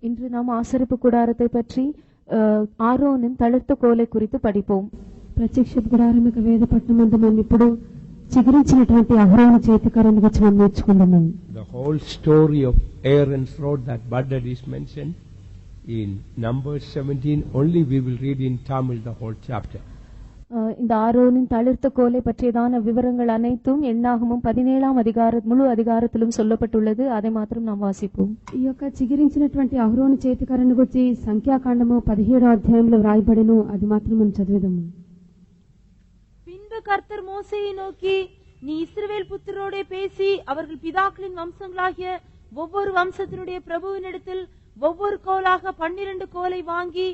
இன்று நாம் ஆசரிப்பு கூடாரத்தை பற்றி ஆரோனின் தளிர்த்த கோலை குறித்து படிப்போம். ప్రత్యక్షపు గుడారం యొక్క వేద పట్టణమందు మనం ఇప్పుడు చిగురించినటువంటి అహరోను చేతికరను గురించి మనం నేర్చుకుంటున్నాం. The whole story of Aaron's rod that budded is mentioned in Numbers 17. Only we will read in Tamil the whole chapter. இந்த ஆரோனின் தளிர்த்த கோலை பற்றியதான விவரங்கள் அனைத்தும் எண்ணாகமும் 17 முழு அதிகாரத்திலும் சொல்லப்பட்டுள்ளது. அதை மாத்திரம் நாம் வாசிப்போம். ఈ యొక్క చిగురించినటువంటి అహరోను చేతికరను గురించి సంఖ్యాకాండము 17వ అధ్యాయంలో వ్రాయబడెను. అది మాత్రం మనం చదివేదము. பின்பு கர்த்தர் மோசேயை நோக்கி, நீ இஸ்ரவேல் புத்திரோடே பேசி அவர்கள் பிதாக்களின் வம்சங்களாகிய ஒவ்வொரு வம்சத்தினுடைய பிரபுவினிடத்தில் ஒவ்வொரு கோலாக 12 கோலை வாங்கி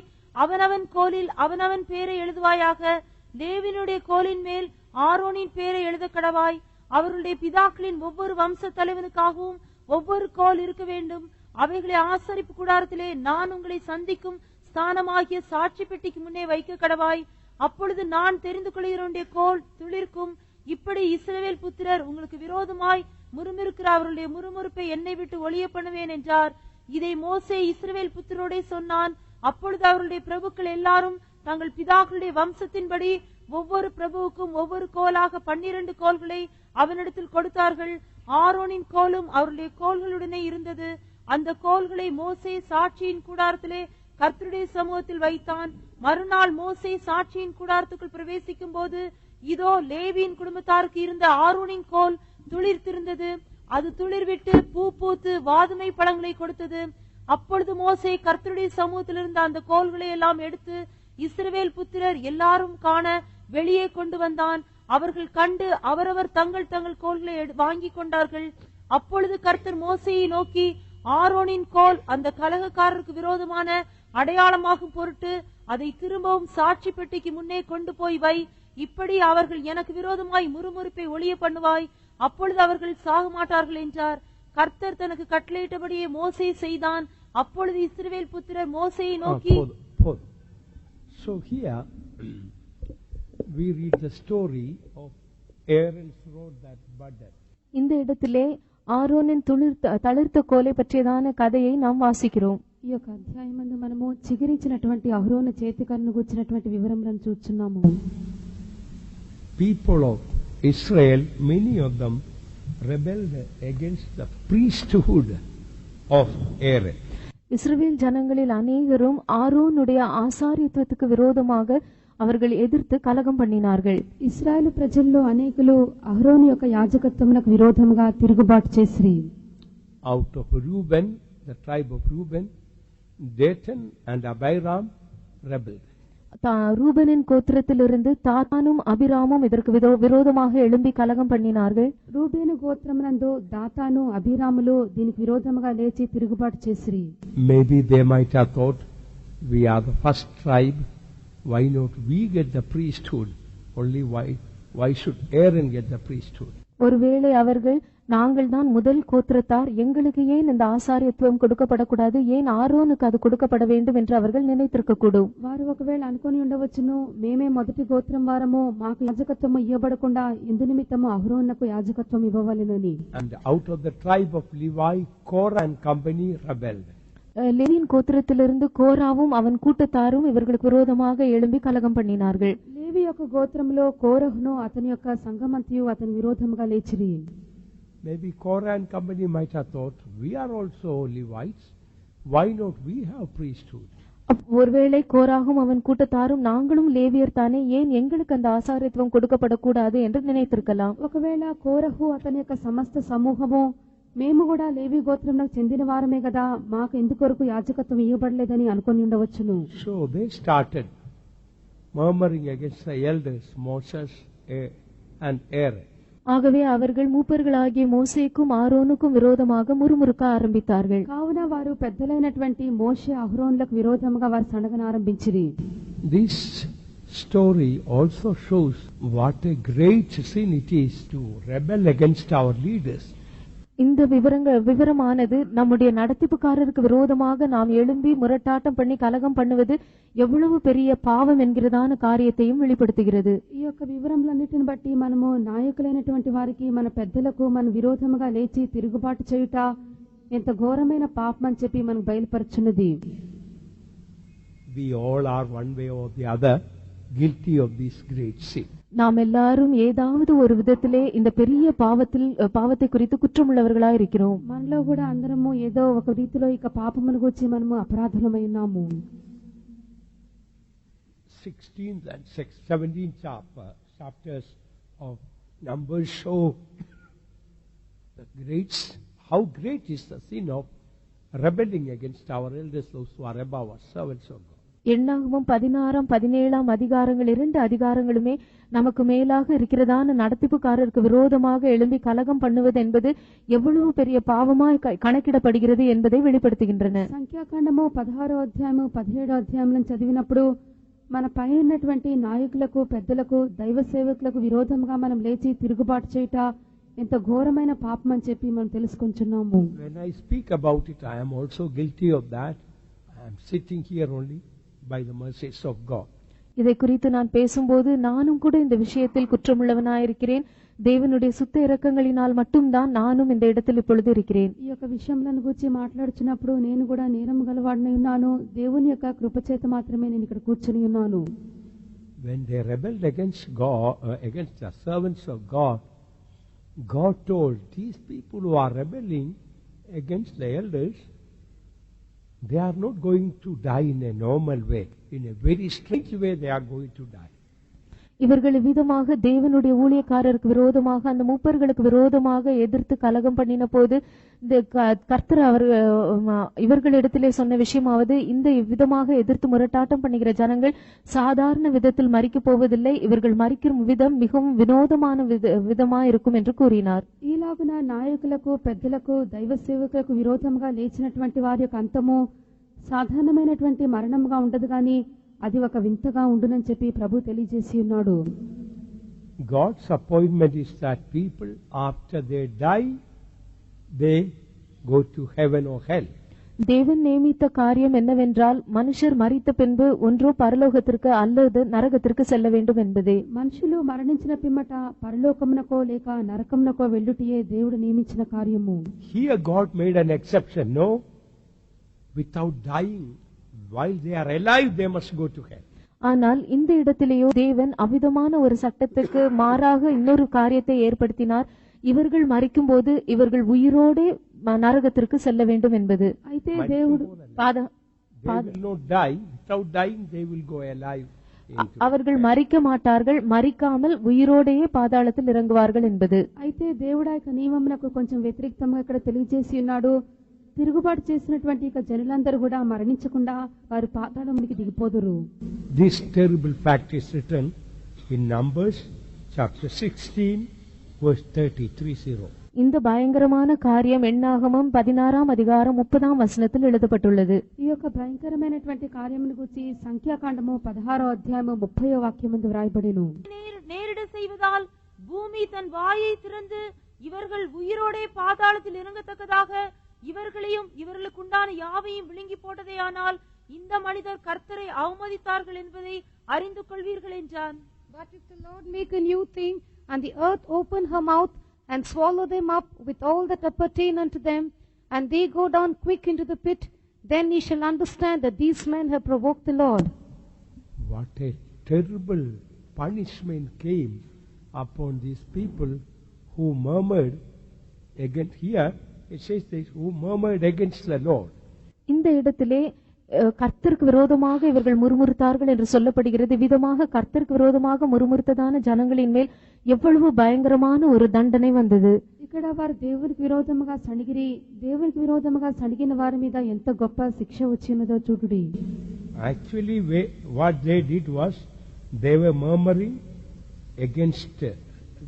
அவனவன் கோலில் அவனவன் பேரை எழுதுவாயாக. லேவினுடைய கோலின் மேல் ஆரோனின் பேரை எழுத கடவாய். அவர்களுடைய பிதாக்களின் ஒவ்வொரு வம்ச தலைவனுக்காகவும் ஒவ்வொரு கோல் இருக்க வேண்டும். அவைகளை ஆசரிப்பு கூடாரத்திலே நான் உங்களை சந்திக்கும் ஸ்தானமாகிய சாட்சி பெட்டிக்கு முன்னே வைக்க கடவாய். அப்பொழுது நான் தெரிந்து கொள்கிறவனுடைய கோல் துளிர்க்கும். இப்படி இஸ்ரவேல் புத்திரர் உங்களுக்கு விரோதமாய் முறுமுறுக்கிற அவர்களுடைய முறுமுறுப்பை என்னை விட்டு ஒழிய பண்ணுவேன் என்றார். இதை மோசே இஸ்ரவேல் புத்திரோடே சொன்னான். அப்பொழுது அவருடைய பிரபுக்கள் எல்லாரும் தங்கள் பிதாக்களுடைய வம்சத்தின்படி ஒவ்வொரு பிரபுவுக்கும் ஒவ்வொரு கோலாக 12 கோல்களை அவனிடத்தில் கொடுத்தார்கள். ஆரோனின் கோலும் அவருடைய கோல்களுடனே இருந்தது. அந்த கோல்களை மோசே சாட்சியின் கூடாரத்திலே கர்த்தருடைய சமூகத்தில் வைத்தான். மறுநாள் மோசே சாட்சியின் கூடாரத்துக்குள் பிரவேசிக்கும் போது இதோ லேவியின் குடும்பத்தாருக்கு இருந்த ஆரோனின் கோல் துளிர்த்திருந்தது. அது துளிர்விட்டு பூ பூத்து வாதுமை பழங்களை கொடுத்தது. அப்பொழுது மோசே கர்த்தருடைய சமூகத்தில் இருந்த அந்த கோல்களை எல்லாம் எடுத்து இஸ்ரவேல் புத்திரர் எல்லாரும் காண வெளியே கொண்டு வந்தான். அவர்கள் கண்டு அவரவர் தங்கள் தங்கள் கோல்களை வாங்கி கொண்டார்கள். அப்பொழுது கர்த்தர் மோசேயை நோக்கி, ஆரோனின் கோல் அந்த கலகக்காரருக்கு விரோதமான அடையாளமாகும் பொருட்டு அதை திரும்பவும் சாட்சி பெட்டிக்கு முன்னே கொண்டு போய் வை. இப்படி அவர்கள் எனக்கு விரோதமாய் முறுமுறுப்பை ஒழிய பண்ணுவாய். அப்பொழுது அவர்கள் சாக மாட்டார்கள் என்றார். கர்த்தர் தனக்கு கட்டளையிட்டபடியே மோசே செய்தான். அப்பொழுது இஸ்ரவேல் புத்திரர் மோசேயை நோக்கி. So here we read the story of Aaron's rod that budded. இந்த இடத்திலே ஆரோனின் தளிர்த்த கோலை பற்றியதான கதையை நாம் வாசிக்கிறோம். ఈ యొక్క అధ్యాయమందు మనము చిగురించినటువంటి అహరోను చేతికరను గురించినటువంటి వివరములను చూస్తున్నాము. People of Israel, many of them rebelled against the priesthood of Aaron. இஸ்ரவேல் ஜனங்களில் அநேகரும் ஆரோனுடைய ஆசாரியத்துவத்துக்கு விரோதமாக அவர்கள் எதிர்த்து கலகம் பண்ணினார்கள். ఇశ్రాయేలు ప్రజల్లో అనేకులు అహరోను యొక్క యాజకత్వమునకు విరోధముగా తిరుగుబాటు చేసిరి. Out of Reuben, the tribe of Reuben, Dathan and Abiram rebelled. ரூபனின் கோத்திரத்திலிருந்து தாத்தானும் அபிராமும் இதற்கு விரோதமாக எழும்பி கலகம் பண்ணினார்கள். రూబేను గోత్రమునందు దాతాను అబీరాములు దీనికి విరోధముగా లేచి తిరుగుబాటు చేసిరి. Maybe they might have thought, we are the first tribe, why not we get the priesthood? Only why should Aaron get the priesthood? ஒருவேளை அவர்கள், நாங்கள் தான் முதல் கோத்திரத்தார், எங்களுக்கு ஏன் இந்த ஆசாரியத்துவம் கொடுக்கப்படக்கூடாது, ஏன் ஆரோனுக்கு அது கொடுக்கப்பட வேண்டும் என்று அவர்கள் நினைத்திருக்க கூடும். వారు ఒకవేళ అనుకొని ఉండవచ్చును, మేమే మొదటి గోత్రం వారము, మాకు యాజకత్వము ఇవ్వబడకుండా ఎందు నిమిత్తము అహరోనుకు యాజకత్వం ఇవ్వవలెనని. And out of the tribe of Levi, Korah and company rebelled. லேவியின் கோத்திரத்திலிருந்து கோராவும் அவன் கூட்டத்தாரும் இவர்களுக்கு விரோதமாக எழும்பி கலகம் பண்ணினார்கள். లేవి యొక్క గోత్రములో కోరహును అతని యొక్క సంఘమంతయు అతని విరోధముగా లేచిరి. Maybe Korah and company might have thought, we are also Levites, why not we have priesthood? ஒருவேளை கோராகும் அவன் கூட்டத்தாரும் நாங்களும் லேவியர் தானே, ஏன் எங்களுக்கு அந்த ஆசாரியத்துவம் கொடுக்கப்படக்கூடாது என்று நினைத்திருக்கலாம். ఒకవేళ కోరహు అతని యొక్క సమస్త సమూహము, మేము కూడా లేవి గోత్రంలో చెందిన వారమే కదా, మాకు ఎందుకొరకు యాజకత్వం ఇవ్వబడలేదని అనుకొని ఉండవచ్చును. So they started murmuring against the elders, Moses and Aaron. ஆகவே அவர்கள் மூப்பர்களாகிய மோசேக்கும் ஆரோனுக்கும் விரோதமாக முறுமுறுக்க ஆரம்பித்தார்கள். కావున వారు పెద్దలైనటువంటి మోషే అహరోనులకు విరోధముగా వారు సనగనారంభించిరి. This story also shows what a great sin it is to rebel against our leaders. இந்த விவரமானது நம்முடைய நடத்திப்புக்காரருக்கு விரோதமாக நாம் எழும்பி முரட்டாட்டம் பண்ணி கலகம் பண்ணுவது எவ்வளவு பெரிய பாவம் என்கிறதான காரியத்தையும் வெளிப்படுத்துகிறது. ఈ యొక్క వివరములన్నిటిని బట్టి మనము నాయకులైనటువంటి వారికి, మన పెద్దలకు మన విరోధముగా లేచి తిరుగుబాటు చేయుట ఎంత ఘోరమైన పాపం అని చెప్పి మనకు బయలుపరుచున్నది. We all are one way or the other guilty of this great sin. நாம் எல்லாரும் ஏதாவது ஒரு விதத்திலே இந்த பெரிய பாவத்தை குறித்து குற்றமுள்ளவர்களாய் இருக்கிறோம். మనలో కూడా అందరము ఏదో ఒక రీతిలో ఇక పాపమును గురించి మనము అపరాధులమై ఉన్నాము. 16th and 17th chapters of Numbers show how great is the sin of rebelling against our elders, those who are above us, servants of God. எண்ணாகமம் 16, 17 அதிகாரங்கள், 2 அதிகாரங்களுமே நமக்கு மேலாக இருக்கிறதான நடத்திப்புக்காரருக்கு விரோதமாக எழும்பி கலகம் பண்ணுவது என்பது எவ்வளவு பெரிய பாவமாய் கணக்கிடப்படுகிறது என்பதை வெளிப்படுத்துகின்றன. సంఖ్యాకాండము 16వ అధ్యాయము 17వ అధ్యాయంలో చదివినప్పుడు మన పై ఉన్నటువంటి నాయకులకు, పెద్దలకు, దైవ సేవకులకు విరోధంగా మనం లేచి తిరుగుబాటు చేయట ఎంత ఘోరమైన పాపం అని చెప్పి మనం తెలుసుకుంటున్నాము. When I speak about it, I am also guilty of that. I am sitting here only by the mercies of God. இதை குறித்து நான் பேசும்போது நானும் கூட இந்த விஷயத்தில் குற்றமுள்ளவனாயிருக்கிறேன். దేవునుடைய சுத்த இரக்கங்களினால் மட்டும்தான் நானும் இந்த இடத்தில் இப்பொழுது இருக்கிறேன். ఈ యొక్క విషయంలను గురించి మాట్లాడుచున్నప్పుడు నేను కూడా నేరం గలవాడినై ఉన్నాను. దేవుని యొక్క కృపచేత మాత్రమే నేను ఇక్కడ కూర్చుని ఉన్నాను. When they rebelled against God, against the servants of God, God told these people who are rebelling against the elders, they are not going to die in a normal way. In a very strange way they are going to die. இவர்கள் விதமாக தேவனுடைய ஊழியக்காரருக்கு விரோதமாக, அந்த மூப்பர்களுக்கு விரோதமாக எதிர்த்து கலகம் பண்ணின போது இந்த கர்த்தர் இவர்களிடத்திலே சொன்ன விஷயமாவது, இந்த விதமாக எதிர்த்து முரட்டாட்டம் பண்ணுகிற ஜனங்கள் சாதாரண விதத்தில் மரிக்கப் போவதில்லை, இவர்கள் மரிக்கும் விதம் மிகவும் வினோதமான விதமா இருக்கும் என்று கூறினார். ఈలాగున నాయకులకు, పెద్దలకు, దైవ సేవకులకు విరోధంగా లేచినటువంటి వారి యొక్క అంతము సాధారణమైనటువంటి మరణంగా ఉండదు గాని అది ఒక వింతగా ఉండునని చెప్పి ప్రభు తెలియజేసి ఉన్నాడు. God's appointment is that people after they die they go to heaven or hell. தேவன் நியமித்த காரியம் என்னவென்றால் மனுஷர் மரித்த பின்பு ஒன்றோ பரலோகத்திற்கு அல்லது நரகத்திற்கு செல்ல வேண்டும் என்பதே. మనుషులు మరణించిన పిమ్మట పరలోకమునకో లేక నరకమునకో వెళ్ళుటయే దేవుడు నియమించిన కార్యము. Here God made an exception. No, without dying, while they are alive they must go to hell. ஆனால் இந்த இடத்திலேயோ தேவன் அவிதமான ஒரு சட்டத்துக்கு மாறாக இன்னொரு காரியத்தை ஏற்படுத்தினார். இவர்கள் மரிக்கும் போது இவர்கள் உயிரோடே நரகத்திற்கு செல்ல வேண்டும் என்பது. అయితే దేవుడు அவர்கள் மரிக்க மாட்டார்கள், மரிக்காமல் உயிரோடையே பாதாளத்தில் இறங்குவார்கள் என்பது. అయితే దేవుడు ఆ నియమమునకు కొంచెం వ్యతిరేకంగా ఇక్కడ తెలియజేసి ఉన్నాడు. తిరుగుబాటు చేసినటువంటి ఇక జనులందరూ కూడా మరణించకుండా వారు పాతాళమునికి దిగిపోదురు. This terrible fact is written in Numbers chapter 16 verse 30. இந்த பயங்கரமான காரியம் எண்ணாகமம் 16 அதிகாரம் 30 வசனத்தில் எழுதப்பட்டுள்ளது. ఈ యొక్క భయంకరమైనటువంటి కార్యమును గురించి సంఖ్యాకాండము 16వ అధ్యాయము 30వ వాక్యమందు వ్రాయబడెను. நேரிட செய்வதால் பூமி தன் வாயை திறந்து இவர்கள் உயிரோடே பாதாளத்தில் இறங்கத்தக்கதாக இவர்களையும் இவர்களுக்குண்டான யாவையும் விழுங்கி போட்டதேயானால் இந்த மனிதர் கர்த்தரை அவமதித்தார்கள் என்பதை அறிந்து கொள்வீர்கள் என்றான். But if the Lord make a new thing, and the earth open her mouth and swallow them up with all that appertain unto them, and they go down quick into the pit, then ye shall understand that these men have provoked the Lord. What a terrible punishment came upon these people who murmured against. Here it says this, who murmured against the Lord. இந்த இடத்திலே கர்த்தருக்கு விரோதமாக இவர்கள் முறுமுறுத்தார்கள் என்று சொல்லப்படுகிறது. விதமாக கர்த்தருக்கு விரோதமாக முறுமுறுத்ததான ஜனங்களின் மேல் எவ்வளவு பயங்கரமான ஒரு தண்டனை வந்தது. ఇక్కడ వారు దేవునికి విరోధముగా సణిగిరి, దేవునికి విరోధముగా సణిగిన వారి మీద ఎంత గొప్ప శిక్ష వచ్చినదో చూడుడి. Actually what they did was they were murmuring against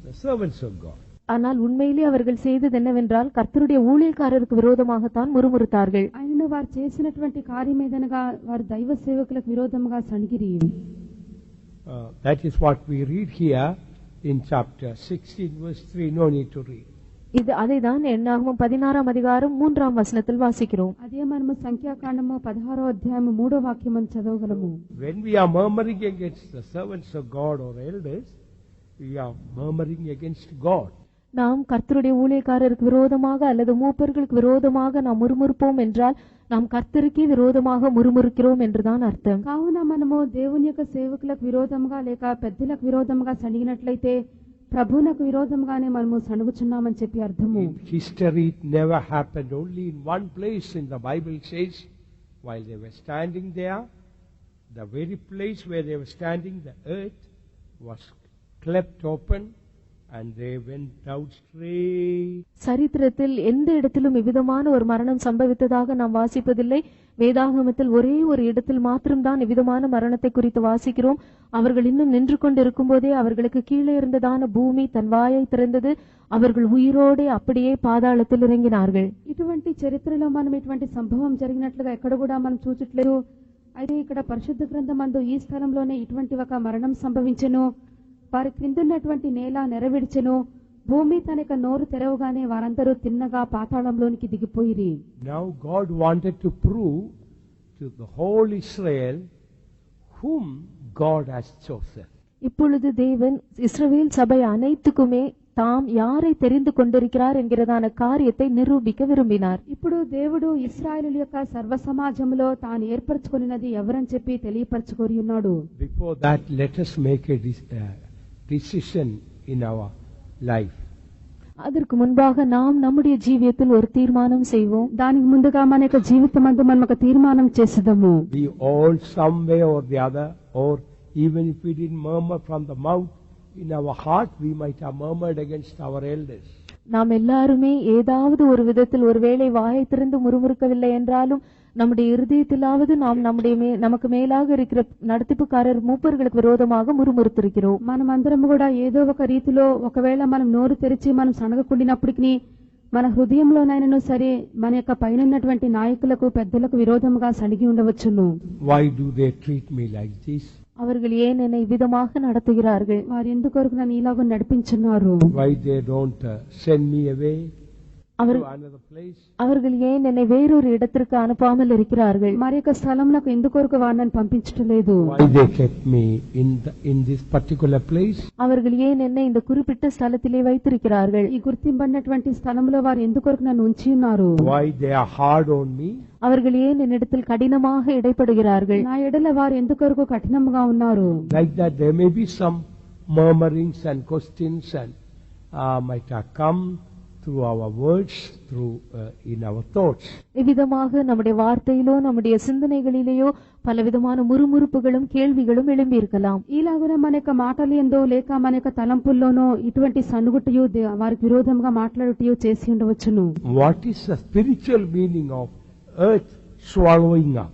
the servants of God. ஆனால் உண்மையிலே அவர்கள் செய்தது என்னவென்றால் கர்த்தருடைய ஊழியக்காரருக்கு விரோதமாகத்தான் முறுமுறுத்தார்கள். ఆయన వారు చేసినటువంటి కార్యం ఏదనగా వారు దైవ సేవకులకు విరోధముగా సణిగిరి. That is what we read here in chapter 16 verse 3. No need to read. இது அதைதான் எண்ணாகமம் 16 அதிகாரம் 3 வசனத்தில் வாசிக்கிறோம். అదే మనము సంఖ్యాకాండము 16వ అధ్యాయము 3వ వాక్యమును చదవగలము. When we are murmuring against the servants of God or elders, we are murmuring against God. நாம் கர்த்தருடைய ஊழியக்காரருக்கு விரோதமாக அல்லது மூப்பர்களுக்கு விரோதமாக நாம் முறுமுறுப்போம் என்றால் நாம் கர்த்தருக்கே விரோதமாக முறுமுறுக்கிறோம் என்றுதான் అర్థం. కావున మనము దేవుని యొక్క సేవకులకు విరోధంగా లేక పెద్దలకు విరోధంగా సణిగినట్లయితే ప్రభువునకు విరోధంగానే మనము సణుగుచున్నామని చెప్పి అర్థము. In history it never happened. Only in one place in the Bible says, while they were standing there, the very place where they were standing, the earth was cleft open and they went out straight. சரித்திரத்தில் எந்த இடத்திலும் இவ்விதமான ஒரு மரணம் சம்பவித்ததாக நாம் வாசிப்பதில்லை. வேதாகமத்தில் ஒரே ஒரு இடத்தில் மாத்திரம்தான் இவ்விதமான மரணத்தை குறித்து வாசிக்கிறோம். அவர்கள் இன்னும் நின்று கொண்டிருக்கும் போதே அவர்களுக்கு கீழே இருந்ததான பூமி தன் வாயை திறந்தது. அவர்கள் உயிரோடு அப்படியே பாதாளத்தில் ఇరంగినాர்கள். ఇటువంటి చరిత్రలో మనం ఇటువంటి సంభవం జరిగినట్లుగా ఎక్కడ కూడా మనం చూచట్లేదు. అయితే ఇక్కడ పరిశుద్ధ గ్రంథమందు ఈ స్థలంలోనే ఇటువంటి ఒక మరణం సంభవించెను. వారి క్రిందున్నటువంటి నేల నెరవేర్చెను. భూమి తన యొక్క నోరు తెరవగానే వారందరూ తిన్నగా పాతాళంలోనికి దిగిపోయిరి. Now God wanted to prove to the whole Israel whom God has chosen. இப்பொழுது தேவன் இஸ்ரவேல் சபை அனைத்துக்குமே தாம் யாரை தெரிந்து கொண்டிருக்கிறார் என்கிறதான காரியத்தை நிரூபிக்க விரும்பினார். ఇప్పుడు దేవుడు ఇశ్రాయేలు యొక్క సర్వ సమాజంలో తాను ఏర్పరచుకొనినది ఎవరని చెప్పి తెలియపరచుకొని ఉన్నాడు. Before that, let us make a decision in our life. அதற்கு முன்பாக நாம் நம்முடைய ஜீவியத்தில் ஒரு தீர்மானம் செய்வோம். దానికి ముందుగా మన యొక్క జీవితమందు మనం ఒక తీర్మానం చేసేదము. We all some way or the other, or even if we didn't murmur from the mouth, in our heart we might have murmured against our elders. நாம் எல்லாருமே ஏதாவது ஒரு விதத்தில் ஒருவேளை வாயை திறந்து முறுமுறுக்கவில்லை என்றாலும் நம்முடைய இருதயத்திலாவது நாம் நமக்கு மேலாக இருக்கிற நடத்திப்புக்காரர் மூப்பர்களுக்கு விரோதமாக முறுமுறுத்திருக்கிறோம். మనం అందరం కూడా ఏదో ఒక రీతిలో ఒకవేళ మనం నోరు తెరిచి మనం సనగకుండినప్పటికీ మన హృదయంలోనైనను సరే మన యొక్క పైనటువంటి నాయకులకు పెద్దలకు విరోధముగా సణిగి ఉండవచ్చును. Why do they treat me like this? அவர்கள் ஏன் என்னை விதமாக நடத்துகிறார்கள்? వారు ఎందుకొరకు నన్ను ఇలాగ నడిపించున్నారు? Why they don't send me away to another place? அவர்கள் ஏன் என்னை வேறொரு இடத்திற்கு அனுப்பாமல் இருக்கிறார்கள்? మరి యొక్క స్థలంలో ఎందుకొరకు వారు నన్ను పంపించట్లేదు? Why they kept me in this particular place? அவர்கள் ஏன் என்னை இந்த குறிப்பிட்ட ஸ்தலத்திலே வைத்திருக்கிறார்கள்? ఈ గుర్తింపబడినటువంటి స్థలంలో వారు ఎందుకొరకు నన్ను ఉంచి ఉన్నారు? Why they are hard on me? அவர்கள் ஏன் என்னிடத்தில் கடினமாக இடைப்படுகிறார்கள்? నా ఎడల వారు ఎందుకొరకు కఠినంగా ఉన్నారు? Like that there may be some murmurings and questions and might have come through our words, through in our thoughts. இவ்விதமாக நம்முடைய வார்த்தையிலோ நம்முடைய சிந்தனைகளிலேயோ பலவிதமான முறுமுறுப்புகளும் கேள்விகளும் எழும்பியிருக்கலாம். ఇలాగున మన యొక్క మాటలు ఎందో లేక మన యొక్క తలంపుల్లోనో ఇటువంటి సన్నుగుట్టయు వారికి విరోధంగా మాట్లాడుటయు చేసి ఉండవచ్చును. What is the spiritual meaning of earth swallowing up?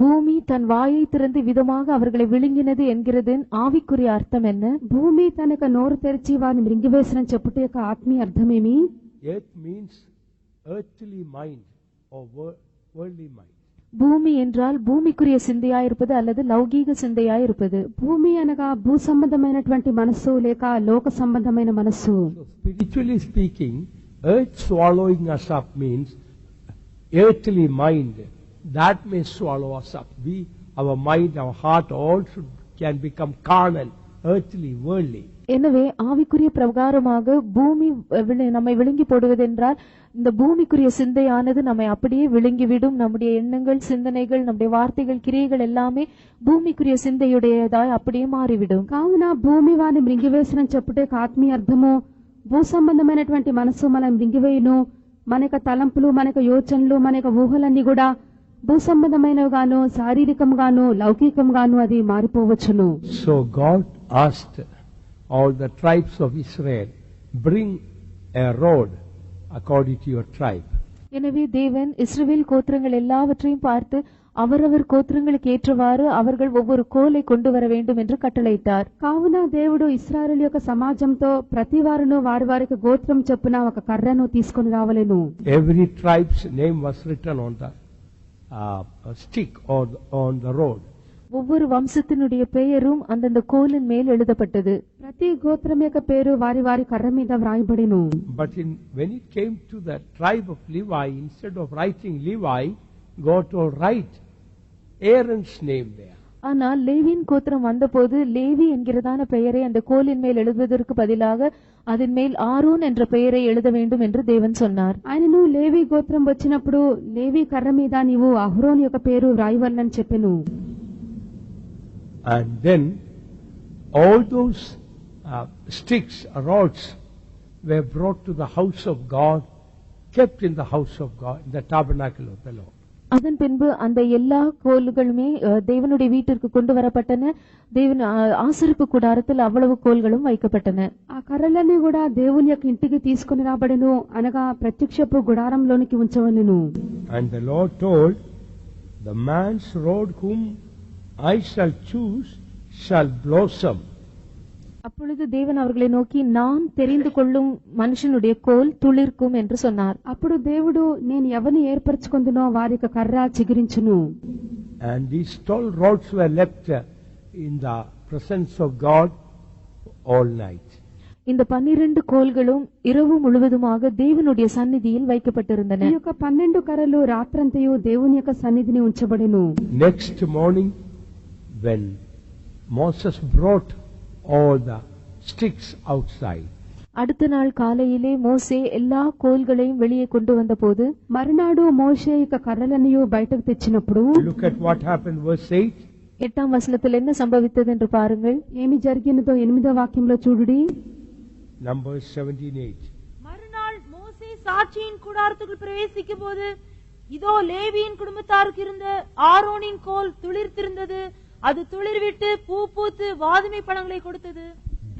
பூமி தன் வாயை திறந்து விதமாக அவர்களை விழுங்கினது என்கிறது ஆவிக்குரிய அர்த்தம் என்ன? భూమి తన యొక్క నోరు తెరిచి వారిని మృంగివేసిన చెప్పుట యొక్క ఆత్మీయ అర్థమేమి? Earth means earthly mind or worldly mind. பூமி என்றால் பூமிக்குரிய சிந்தையாயிருப்பது அல்லது லௌகீக சிந்தையாயிருப்பது. భూమి అనగా భూ సంబంధమైనటువంటి మనస్సు లేక లోక సంబంధమైన మనస్సు. So spiritually speaking, earth swallowing us up means earthly mind. That may swallow us up. Our mind, our heart all can become carnal, earthly, worldly. எனவே ஆவிக்குரிய பிரகாரமாக பூமி நம்மை விழுங்கி போடுவதென்றால் இந்த பூமிக்குரிய சிந்தையானது நம்மை அப்படியே விழுங்கிவிடும். நம்முடைய எண்ணங்கள், சிந்தனைகள், நம்முடைய வார்த்தைகள், கிரியைகள் எல்லாமே பூமிக்குரிய சிந்தையுடையதாய் அப்படியே மாறிவிடும். కావున భూమి వారిని మృంగివేసిన చెప్పుట యొక్క ఆత్మీయ అర్థము భూ సంబంధమైనటువంటి మనస్సు మనం మృంగివేయును. మన యొక్క తలంపులు, మన యొక్క యోచనలు, మన యొక్క ఊహలన్నీ కూడా భూ సంబంధమైనవిగాను శారీరకంగాను లౌకికంగాను అది మారిపోవచ్చును. So God asked all the tribes of Israel, bring a rod according to your tribe. எனவே தேவன் இஸ்ரவேல் கோத்திரங்கள் எல்லாவற்றையும் பார்த்து அவரவர் கோத்திரங்களுக்கு ஏற்றவாறு அவர்கள் ஒவ்வொரு கோலை கொண்டு வர வேண்டும் என்று கட்டளையிட்டார். కావున దేవుడు ఇశ్రాయేలు యొక్క సమాజంతో ప్రతి వారును వారి వారికి గోత్రం చొప్పున ఒక కర్రను తీసుకొని రావలెను. Every tribe's name was written on the stick or on the road. ஒவ்வொரு வம்சத்தினுடைய பெயரும் அந்தந்த கோலின் மேல் எழுதப்பட்டது. ప్రతి గోత్రం యొక్క పేరు వారి వారి కర్ర మీద వ్రాయబడిను. But when it came to the tribe of Levi, instead of writing Levi, God told write Aaron's name there. ஆனால் லேவியின் கோத்திரம் வந்தபோது லேவி என்கிறதான பெயரை அந்த கோலின் மேல் எழுதுவதற்கு பதிலாக அதன் மேல் ஆரோன் என்ற பெயரை எழுத வேண்டும் என்று தேவன் சொன்னார். ఆయనను లేవి గోత్రం వచ్చినప్పుడు లేవి కర్ర మీద నీవు అహరోన్ యొక్క పేరు వ్రాయవలనని చెప్పెను. And then all those sticks, rods were brought to the house of God, kept in the house of God, in the tabernacle of the Lord. அதன் பின்பு அந்த எல்லா கோல்களுமே தேவனுடைய வீட்டிற்கு கொண்டு வரப்பட்டன. தேவன் ஆசரிப்பு கூடாரத்தில் அவ்வளவு கோல்களும் வைக்கப்பட்டன. ఆ కర్రలన్నీ కూడా దేవుని యొక్క ఇంటికి తీసుకుని రాబడెను, అనగా ప్రత్యక్షపు గుడారంలోనికి ఉంచవలెను. And the Lord told, the man's rod whom I shall choose shall blossom. அப்பொழுது தேவன் அவர்களை நோக்கி, நான் தெரிந்து கொள்ளும் மனுஷனுடைய கோல் துளிர்க்கும் என்று சொன்னார். అప్పుడు దేవుడు నేను ఎవరిని ఏర్పరచుకొందునో వారి యొక్క కర్ర చిగురించును. And these 12 rods were left in the presence of God all night. இந்த 12 கோல்களும் இரவு முழுவதுமாக தேவனுடைய சந்நிதியில் வைக்கப்பட்டிருந்தன. ఈ యొక్క 12 కర్రలు రాత్రంతయు దేవుని యొక్క సన్నిధిని ఉంచబడెను. Next morning, when Moses brought all the sticks outside, அடுத்த நாள் காலையிலே மோசே எல்லா கோல்களையும் வெளியே கொண்டு வந்தபோது, మరునాడు మోషే యొక్క కర్రలన్నీ బయటకు తెచ్చినప్పుడు look at what happened, verse 8. 8ஆம் வசனத்தில் என்ன சம்பவித்தது என்று பாருங்கள். ఏమి జరిగినదో 8వ వాక్యంలో చూడుడి. Numbers 17:8. மறுநாள் மோசே சாட்சியின் கூடாரத்துக்குள் பிரவேசிக்கும் போது இதோ லேவியின் குடும்பத்தாருக்கு இருந்த ஆரோனின் கோல் துளிர்த்திருந்தது. அது துளிர்விட்டு பூ பூத்து வாதுமை பழங்களை கொடுத்தது.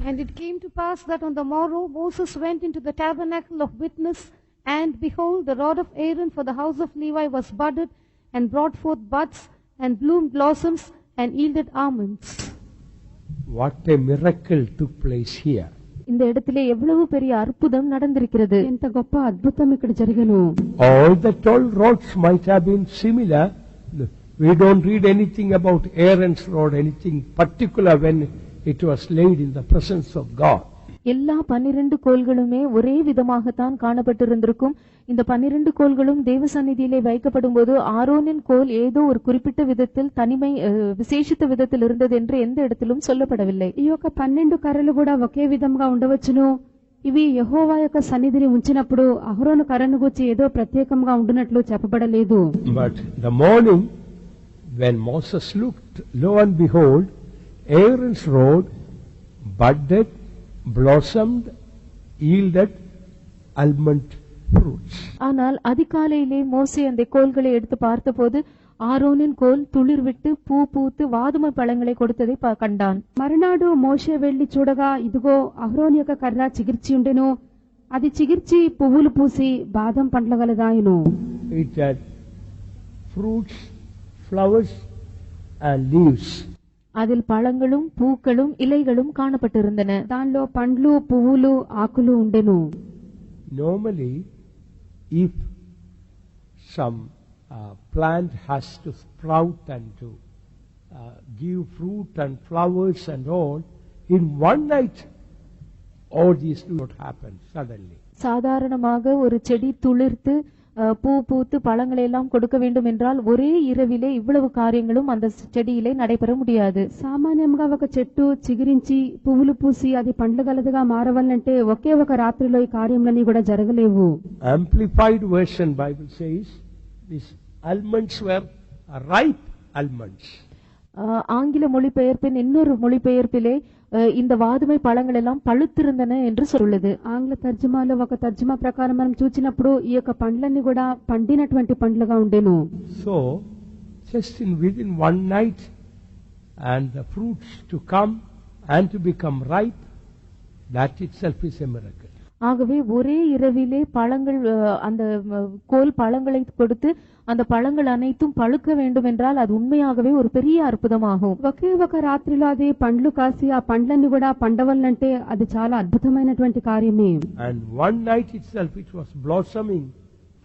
And it came to pass that on the morrow Moses went into the tabernacle of witness, and behold, the rod of Aaron for the house of Levi was budded, and brought forth buds, and bloomed blossoms, and yielded almonds. What a miracle took place here. இந்த இடத்திலே எவ்வளவு பெரிய அற்புதம் நடந்திருக்கிறது. ఎంత గొప్ప అద్భుతం ఇక్కడ జరిగెను. All the 12 rods might have been similar. We don't read anything about Aaron's rod, anything particular when it was laid in the presence of God. எல்லா 12 கோல்களுமே ஒரே விதமாகத்தான் காணப்பட்டிருந்திருக்கும். இந்த 12 கோல்களும் தேவ சந்நிதியிலே வைக்கப்படும் போது ஆரோனின் கோல் ஏதோ ஒரு குறிப்பிட்ட விதத்தில் தனிமை விசேஷித்த விதத்தில் இருந்தது என்று எந்த இடத்திலும் சொல்லப்படவில்லை. ఈ యొక్క 12 కర్రలు కూడా ఒకే విధంగా ఉండవచ్చును. ఇవి యెహోవా యొక్క సన్నిధిని ఉంచినప్పుడు అహరోను కర్రను గురించి ఏదో ప్రత్యేకంగా ఉండునట్లు చెప్పబడలేదు. But the morning when Moses looked, lo and behold, Aaron's rod budded, blossomed, yielded almond fruits. ஆனால் அதிகாலையிலே மோசே அந்த கோல்களை எடுத்து பார்த்தபோது ஆரோனின் கோல் துளிர்விட்டு பூ பூத்து வாதுமை பழங்களை கொடுத்ததை கண்டான். మరునాడు మోషే వెళ్లి చూడగా ఇదిగో అహరోను యొక్క కర్ర చిగిర్చి ఉండెను. అది చిగిర్చి పువ్వులు పూసి బాదం పండ్ల గలదాయెను. It had fruits, flowers and leaves. அதில் பழங்களும் பூக்களும் இலைகளும் காணப்பட்டிருந்தன. దానిలో పండ్లు పువ్వులు ఆకులు ఉండెను. Normally, if some plant has to sprout and to give fruit and flowers and all, in one night all these do not happen suddenly. சாதாரணமாக ஒரு செடி துளிர்த்து பூ பூத்து பழங்களை எல்லாம் கொடுக்க வேண்டும் என்றால் ஒரே இரவிலே இவ்வளவு காரியங்களும் அந்த செடியிலே நடைபெற முடியாது. సామాన్యంగా ఒక చెట్టు చిగురించి పువ్వులు పూసి అది పండ్లు గలదిగా మారవాలంటే ఒకే ఒక రాత్రిలో ఈ కార్యములన్నీ కూడా జరగలేవు. Amplified version Bible says these almonds were ripe almonds. ஆங்கில மொழிபெயர்ப்பின் இன்னொரு மொழிபெயர்ப்பிலே இந்த வாதுமை பழங்கள் எல்லாம் பழுத்திருந்தன என்று சொல்லுது. ఆంగ్ల తర్జుమాలో ఒక తర్జుమా ప్రకారం మనం చూచినప్పుడు ఈ యొక్క పండ్లన్నీ కూడా పండినటువంటి పండ్లుగా ఉండేను. So just within one night and the fruits to come and to become ripe, that itself is a miracle. ஆகவே ஒரே இரவிலே பழங்கள் அந்த கோல் பழங்களை கொடுத்து அந்த பழங்கள் அனைத்தும் பழுக்க வேண்டும் என்றால் அது உண்மையாகவே ஒரு பெரிய அற்புதமாகும். ఒకే ఒక రాత్రిలో అది పండ్లు కాసి ఆ పండ్లన్నీ కూడా పండవల్లంటే అది చాలా అద్భుతమైనటువంటి కార్యమే. And one night itself it was blossoming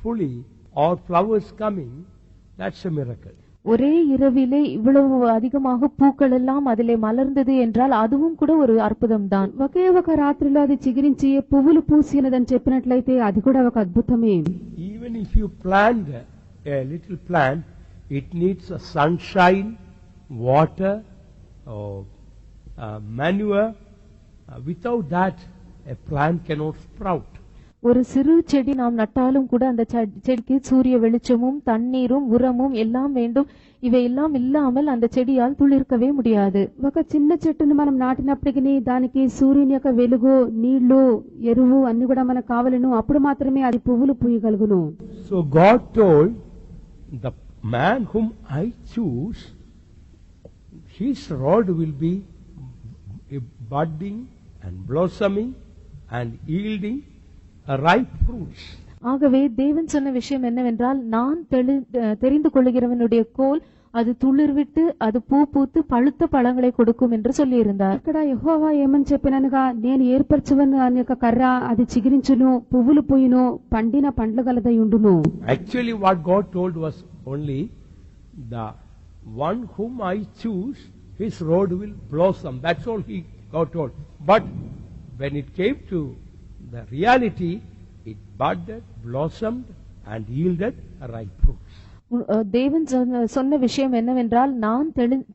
fully or flowers coming, that's a miracle. ஒரே இரவிலே இவ்வளவு அதிகமாக பூக்கள் எல்லாம் அதிலே மலர்ந்தது என்றால் அதுவும் கூட ஒரு அற்புதம் தான். ఒకే ఒక రాత్రిలో అది చిగిరించి పువ్వులు పూసినదని చెప్పినట్లయితే అది కూడా ఒక అద్భుతమే. Even if you plant a little plant, it needs a sunshine water or manure. Without that, a plant cannot sprout. ஒரு சிறு செடி நாம் நட்டாலும் கூட அந்த செடிக்கு சூரிய வெளிச்சமும் தண்ணீரும் உரமும் எல்லாம் வேண்டும். ఇవి ఎல்லாம் ఇల్లామల్ అంద చెడియాల్ తుళిర్కవే ముడియాదు. ఒక చిన్న చెట్టును మనం నాటినప్పటికీ దానికి సూర్యుని యొక్క వెలుగు, నీళ్లు, ఎరువు అన్ని కూడా మనకు కావాలను. అప్పుడు మాత్రమే అది పువ్వులు పూయగలుగును. So God told the man whom I choose, his rod will be budding and blossoming and yielding ripe fruits. ஆகவே தேவன் சொன்ன விஷயம் என்னவென்றால், நான் தெரிந்து கொள்ளுகிறவனுடைய கோல் அது துளிர்விட்டு அது பூ பூத்து பழுத்த பழங்களை கொடுக்கும் என்று சொல்லியிருந்தார். ఇక్కడ యెహోవా ఏమని చెప్పిననుగా, నేను ఏర్పరచువను అనే యొక్క కర్ర అది చిగురించును, పువ్వులు పూయును, పండిన పండ్లు గలదై ఉండును. Actually what God told was only the one whom I choose, his rod will blossom. That's all God told. But when it came to the reality, it budded, blossomed and yielded ripe fruits. தேவன் சொன்ன விஷயம் என்னவென்றால், நான்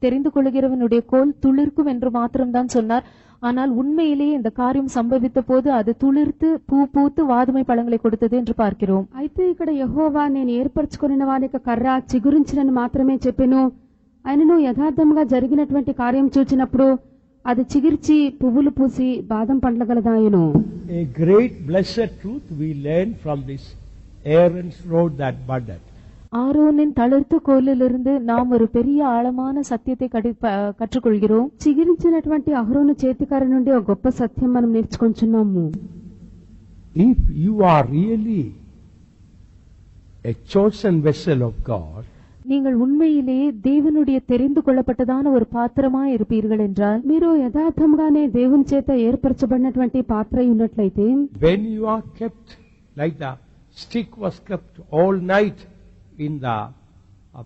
தெரிந்து கொள்கிறவனுடைய கோல் துளிர்க்கும் என்று மாத்திரம்தான் சொன்னார். ஆனால் உண்மையிலேயே இந்த காரியம் சம்பவித்த போது அது துளிர்த்து பூ பூத்து வாதுமை பழங்களை கொடுத்தது என்று பார்க்கிறோம். అయితే ఇక్కడ యెహోవా నేను ఏర్పరచుకొనిన వాని యొక్క కర్ర చిగురించినని మాత్రమే చెప్పెను. ఆయనను యథార్థంగా జరిగినటువంటి కార్యం చూచినప్పుడు అది చిగిర్చి పువ్వులు పూసి బాదం పండ్ల గలదాయను. A great blessed truth we learn from this Aaron's rod that budded. ஆரோனின் தளிர்த்த கோலிலிருந்து நாம் ஒரு பெரிய ஆழமான சத்தியத்தை கற்றுக்கொள்கிறோம். చిగిరించినటువంటి అహరోను చేతికర్ర నుండి ఒక గొప్ప సత్యం మనం నేర్చుకుంటున్నాము. If you are really a chosen vessel of God, நீங்கள் உண்மையிலேயே தேவனுடைய தெரிந்து கொள்ளப்பட்டதான ஒரு பாத்திரமாய் இருப்பீர்கள் என்றால், మీరు యథార్థంగానే దేవుని చేత ఏర్పరచబడినటువంటి పాత్ర ఉన్నట్లయితే, when you are kept like the stick was kept all night in the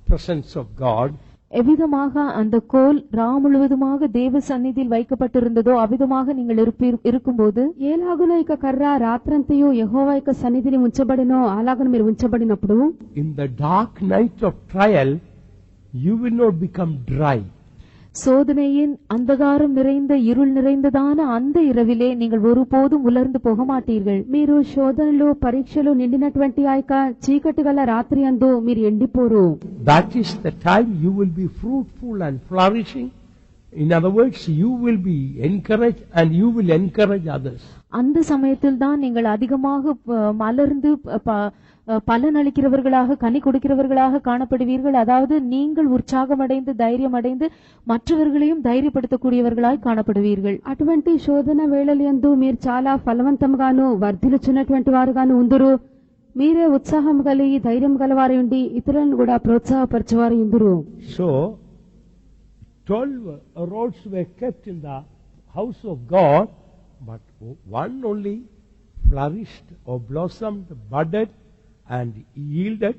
presence of God, எவ்விதமாக அந்த கோல் ராம் முழுவதுமாக தேவ சந்நிதியில் வைக்கப்பட்டிருந்ததோ அவ்விதமாக நீங்கள் இருக்கும்போது, ఏలాగున ఇక కర్ర రాత్రంతయు యెహోవా యొక్క సన్నిధిని ఉంచబడినో అలాగను మీరు ఉంచబడినప్పుడు, in the dark night of trial you will not become dry. சோதனையின் அந்தகாரம் நிறைந்த இருள் நிறைந்ததான அந்த இரவிலே நீங்கள் ஒருபோதும் உலர்ந்து போக மாட்டீர்கள். మీరు శోధనలు పరీక్షలు నిండినటువంటి ఆ యొక్క చీకటి గల రాత్రి యందు మీరు ఎండిపోరు. That is the time you will be fruitful and flourishing. In other words, you will be encouraged and you will encourage others. அந்த சமயத்தில் தான் நீங்கள் அதிகமாக மலர்ந்து பலனளிக்கிறவர்களாக, கனி கொடுக்கிறவர்களாக காணப்படுவீர்கள். அதாவது நீங்கள் உற்சாகமடைந்து தைரியமடைந்து மற்றவர்களையும் தைரியப்படுத்தக்கூடியவர்களாய் కాణపడువீர்கள். అటువంటి శోధన వేళలందు మీరు చాలా ఫలవంతంగాను వర్ధిల్లుచున్నటువంటి వారుగాను ఉందురు. మీరే ఉత్సాహం కలిగి ధైర్యం గలవారు ఉండి ఇతరులను కూడా ప్రోత్సాహపరచువారు ఉందురు. So 12 rods were kept in the house of God, but one only flourished or blossomed, budded and yielded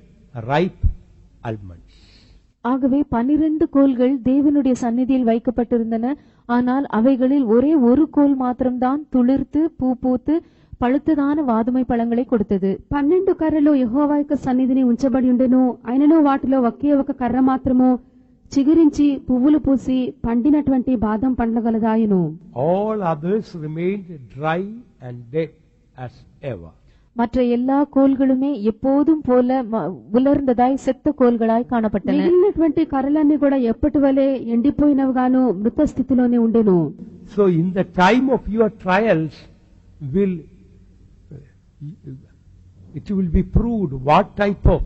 ripe almonds. ஆகவே 12 கோல்கள் தேவனுடைய சந்நிதியில் வைக்கப்பட்டிருந்தன. ஆனால் அவைகளில் ஒரே ஒரு கோல் மாத்திரம்தான் துளிர்த்து பூ பூத்து పழுతదాన వాదుమై పళంగళై కొడుతది. 12 కర్రలు యెహోవా యొక్క సన్నిధిని ఉంచబడి ఉండెను. ఆయనను వాటిలో ఒకే ఒక కర్ర మాత్రము చిగురించి పువ్వులు పూసి పండినటువంటి బాదం పండ్ల గలదాయను. All others remained dry and dead as ever. மற்ற எல்லா கோல்களுமே எப்போதும் போல உலர்ந்ததாய் செத்த கோல்களாய் காணப்பட்டன. మిగిలినటువంటి కర్రలన్నీ కూడా ఎప్పటి వలె ఎండిపోయినవిగాను మృత స్థితిలోనే ఉండెను. So in the time of your trials it will be proved what type of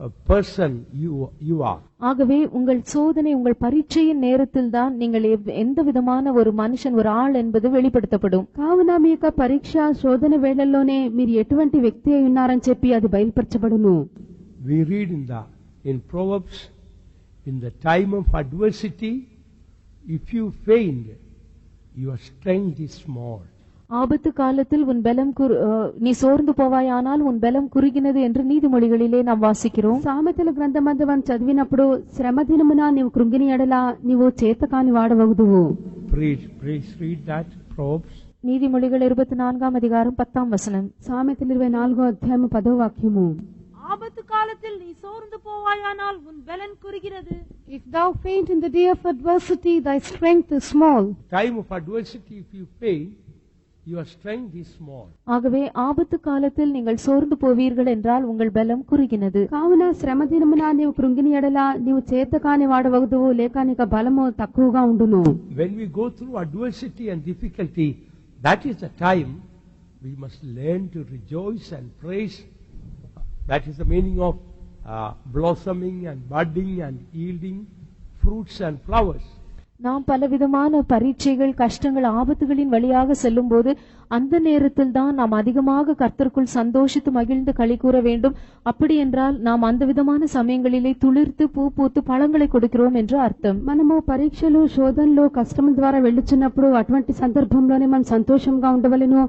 a person you are. ஆகவே உங்கள் சோதனை, உங்கள் பரீட்சையின் நேரத்தில் தான் நீங்கள் எந்த விதமான ஒரு மனுஷன், ஒரு ஆள் என்பது வெளிப்படுத்தப்படும். కావున మీ యొక్క పరీక్ష శోధన వేళల్లోనే మీరు ఎటువంటి వ్యక్తి అయి ఉన్నారని చెప్పి అది బయలుపరచబడును. We read in Proverbs, in the time of adversity, if you faint, your strength is small. ஆபத்து காலத்தில் உன் பலம் நீ சோர்ந்து போவாயானால் உன் பலம் குறுகினது என்று நீதிமொழிகளிலே நாம் வாசிக்கிறோம். సామెతల గ్రంథమందు మనం చదివినప్పుడు శ్రమ దినమున నీవు కృంగిని ఎడల నీవు చేతకాని వాడవగుదువు. Please read that Proverbs. நீதிமொழிகள் 24 அதிகாரம் 10 வசனம். సామెతలు 24 అధ్యాయం 10వ వాక్యము. ஆபத்து காலத்தில் நீ சோர்ந்து போவாயானால் உன் பலன் குறுகிறது. If thou faint in the day of adversity, thy strength is small. Time of adversity, if you faint, your strength is small. ஆகவே ஆபத்து காலத்தில் நீங்கள் சோர்ந்து போவீர்கள் என்றால் உங்கள் பலம் குறுகினது. కావున శ్రమ దినమున నీవు కృంగిని ఎడల నీవు చేతకాని వాడవగదువు, లేక నీకు బలము తక్కువగా ఉండును. When we go through adversity and difficulty, that is the time we must learn to rejoice and praise. That is the meaning of blossoming and budding and yielding fruits and flowers. நாம் பலவிதமான பரீட்சைகள், கஷ்டங்கள், ஆபத்துகளின் வழியாக செல்லும் போது அந்த நேரத்தில் தான் நாம் அதிகமாக கர்த்தருக்குள் சந்தோஷித்து மகிழ்ந்து களி கூற வேண்டும். அப்படி என்றால் நாம் அந்த விதமான சமயங்களிலே துளிர்த்து பூ பூத்து பழங்களை கொடுக்கிறோம் என்று அர்த்தம். మనము పరీక్షలు, శోధనలు, కష్టముల ద్వారా వెళ్ళుచున్నప్పుడు అటువంటి సందర్భంలోనే మనం సంతోషంగా ఉండవలెను.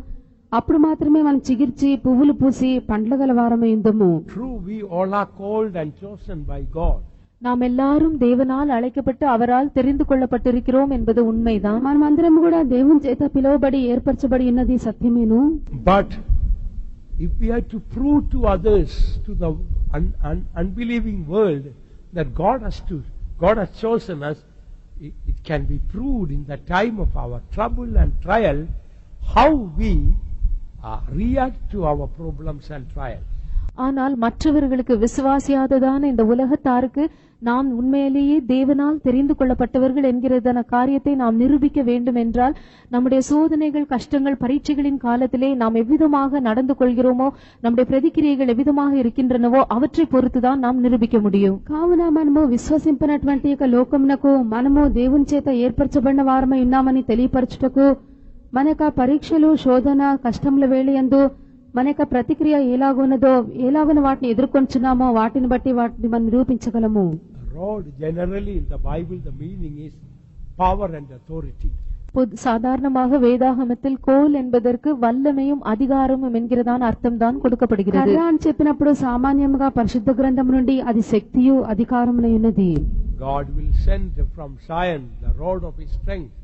అప్పుడు మాత్రమే మనం చిగిర్చి పువ్వులు పూసి పండ్ల గల వారమై ఉందము. True, we all are called and chosen by God. நாம் எல்லாரும் தேவனால் அழைக்கப்பட்டு அவரால் தெரிந்து கொள்ளப்பட்டிருக்கிறோம் என்பது உண்மைதான். మనమందరం కూడా దేవుని చేత పిలువబడి ఏర్పరచబడి ఉన్నది సత్యమేను. But if we have to prove to others, to the unbelieving world, that God has chosen us, it can be proved in the time of our trouble and trial, how we react to our problems and trials. ஆனால் மற்றவர்களுக்கு விசுவாசியாததான இந்த உலகத்தாருக்கு நாம் உண்மையிலேயே தேவனால் தெரிந்து கொள்ளப்பட்டவர்கள் என்கிறதான காரியத்தை நாம் நிரூபிக்க வேண்டும் என்றால் நம்முடைய சோதனைகள், கஷ்டங்கள், பரீட்சைகளின் காலத்திலே நாம் எவ்விதமாக நடந்து கொள்கிறோமோ, நம்முடைய பிரதிக்கிரியைகள் எவ்விதமாக இருக்கின்றனவோ அவற்றை பொறுத்துதான் நாம் நிரூபிக்க முடியும். కావున మనము విశ్వసింపనటువంటి యొక్క లోకమునకు మనము దేవుని చేత ఏర్పరచబడిన వారమై ఉన్నామని తెలియపరచుటకు మన యొక్క పరీక్షలు, శోధన, కష్టముల వేళయందు మన యొక్క ప్రతిక్రియ ఎలాగున్నదో, ఎలాగున వాటిని ఎదుర్కొంటున్నామో వాటిని బట్టి వాటిని మనం నిరూపించగలము. Rod, generally in the Bible the meaning is power and authority. சாதாரணமாக வேதாகமத்தில் கோல் என்பதற்கு வல்லமையும் அதிகாரமும் என்கிறதான அர்த்தம் தான் கொடுக்கப்படுகிறது. కర్ర అని చెప్పినప్పుడు సామాన్యంగా పరిశుద్ధ గ్రంథం నుండి అది శక్తియు అధికారమునై ఉన్నది. God will send from Zion the rod of his strength.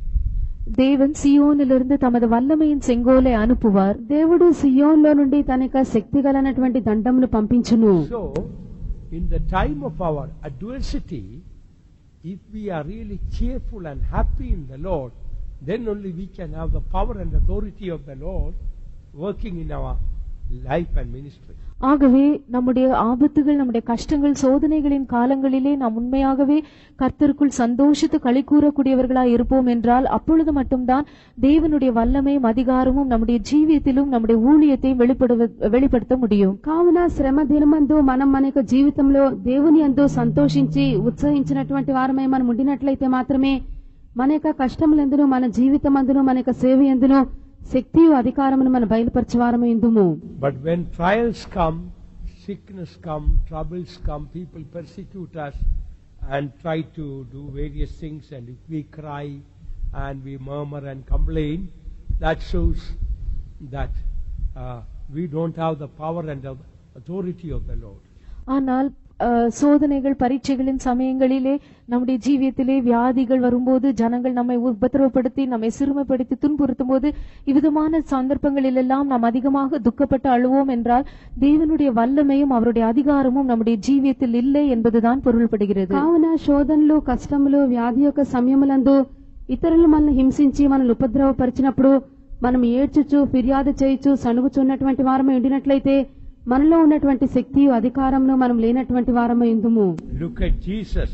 தேவன் சியோனிலிருந்து தமது வல்லமையின் செங்கோலை அனுப்புவார். దేవుడు సియోన్లో నుండి తన యొక్క శక్తి గలనటువంటి దండమును పంపించును. So, in the time of our adversity, if we are really cheerful and happy in the Lord, then only we can have the power and authority of the Lord working in our life and ministry. ஆகவே நம்முடைய ஆபத்துகள், நம்முடைய கஷ்டங்கள், சோதனைகளின் காலங்களிலே நாம் உண்மையாகவே கர்த்தருக்குள் சந்தோஷித்து களி கூறக்கூடியவர்களாய் இருப்போம் என்றால் அப்பொழுது மட்டும்தான் தேவனுடைய வல்லமையும் அதிகாரமும் நம்முடைய ஜீவியத்திலும் நம்முடைய ஊழியத்தையும் வெளிப்படுத்த முடியும். కావున శ్రమ దినమందు మనం మన యొక్క జీవితంలో దేవుని యందు సంతోషించి ఉత్సహించినటువంటి వారమై మనం ఉండినట్లయితే మాత్రమే మన యొక్క కష్టములందును, మన జీవితమందును, మన యొక్క సేవ యందును శక్తియు అధికారమును మనం బయలుపరచువారమై ఉందుము. But when trials come, sickness come, troubles come, people persecute us and try to do various things, and if we cry and we murmur and complain, that shows that we don't have the power and the authority of the Lord. ஆனால் சோதனைகள், பரீட்சைகளின் சமயங்களிலே நம்முடைய ஜீவியத்திலே வியாதிகள் வரும்போது, ஜனங்கள் நம்மை உபத்திரவப்படுத்தி, நம்மை சிறுமைப்படுத்தி துன்புறுத்தும் போது, இவ்விதமான சந்தர்ப்பங்களிலெல்லாம் நாம் அதிகமாக துக்கப்பட்டு அழுவோம் என்றால் தேவனுடைய வல்லமையும் அவருடைய அதிகாரமும் நம்முடைய ஜீவியத்தில் இல்லை என்பதுதான் பொருள்படுகிறது. కావున శోధనలు, కష్టములు, వ్యాధి యొక్క సమయములందు ఇతరులు మనల్ని హింసించి మనల్ని ఉపద్రవపరిచినప్పుడు మనం ఏడ్చుచు, ఫిర్యాదు చేయుచు, సణుగుచున్నటువంటి వారమై ఉండినట్లయితే మనలో ఉన్నటువంటి శక్తి, అధికారమును మనం లేనటువంటి వారమై ఉందుము. Look at Jesus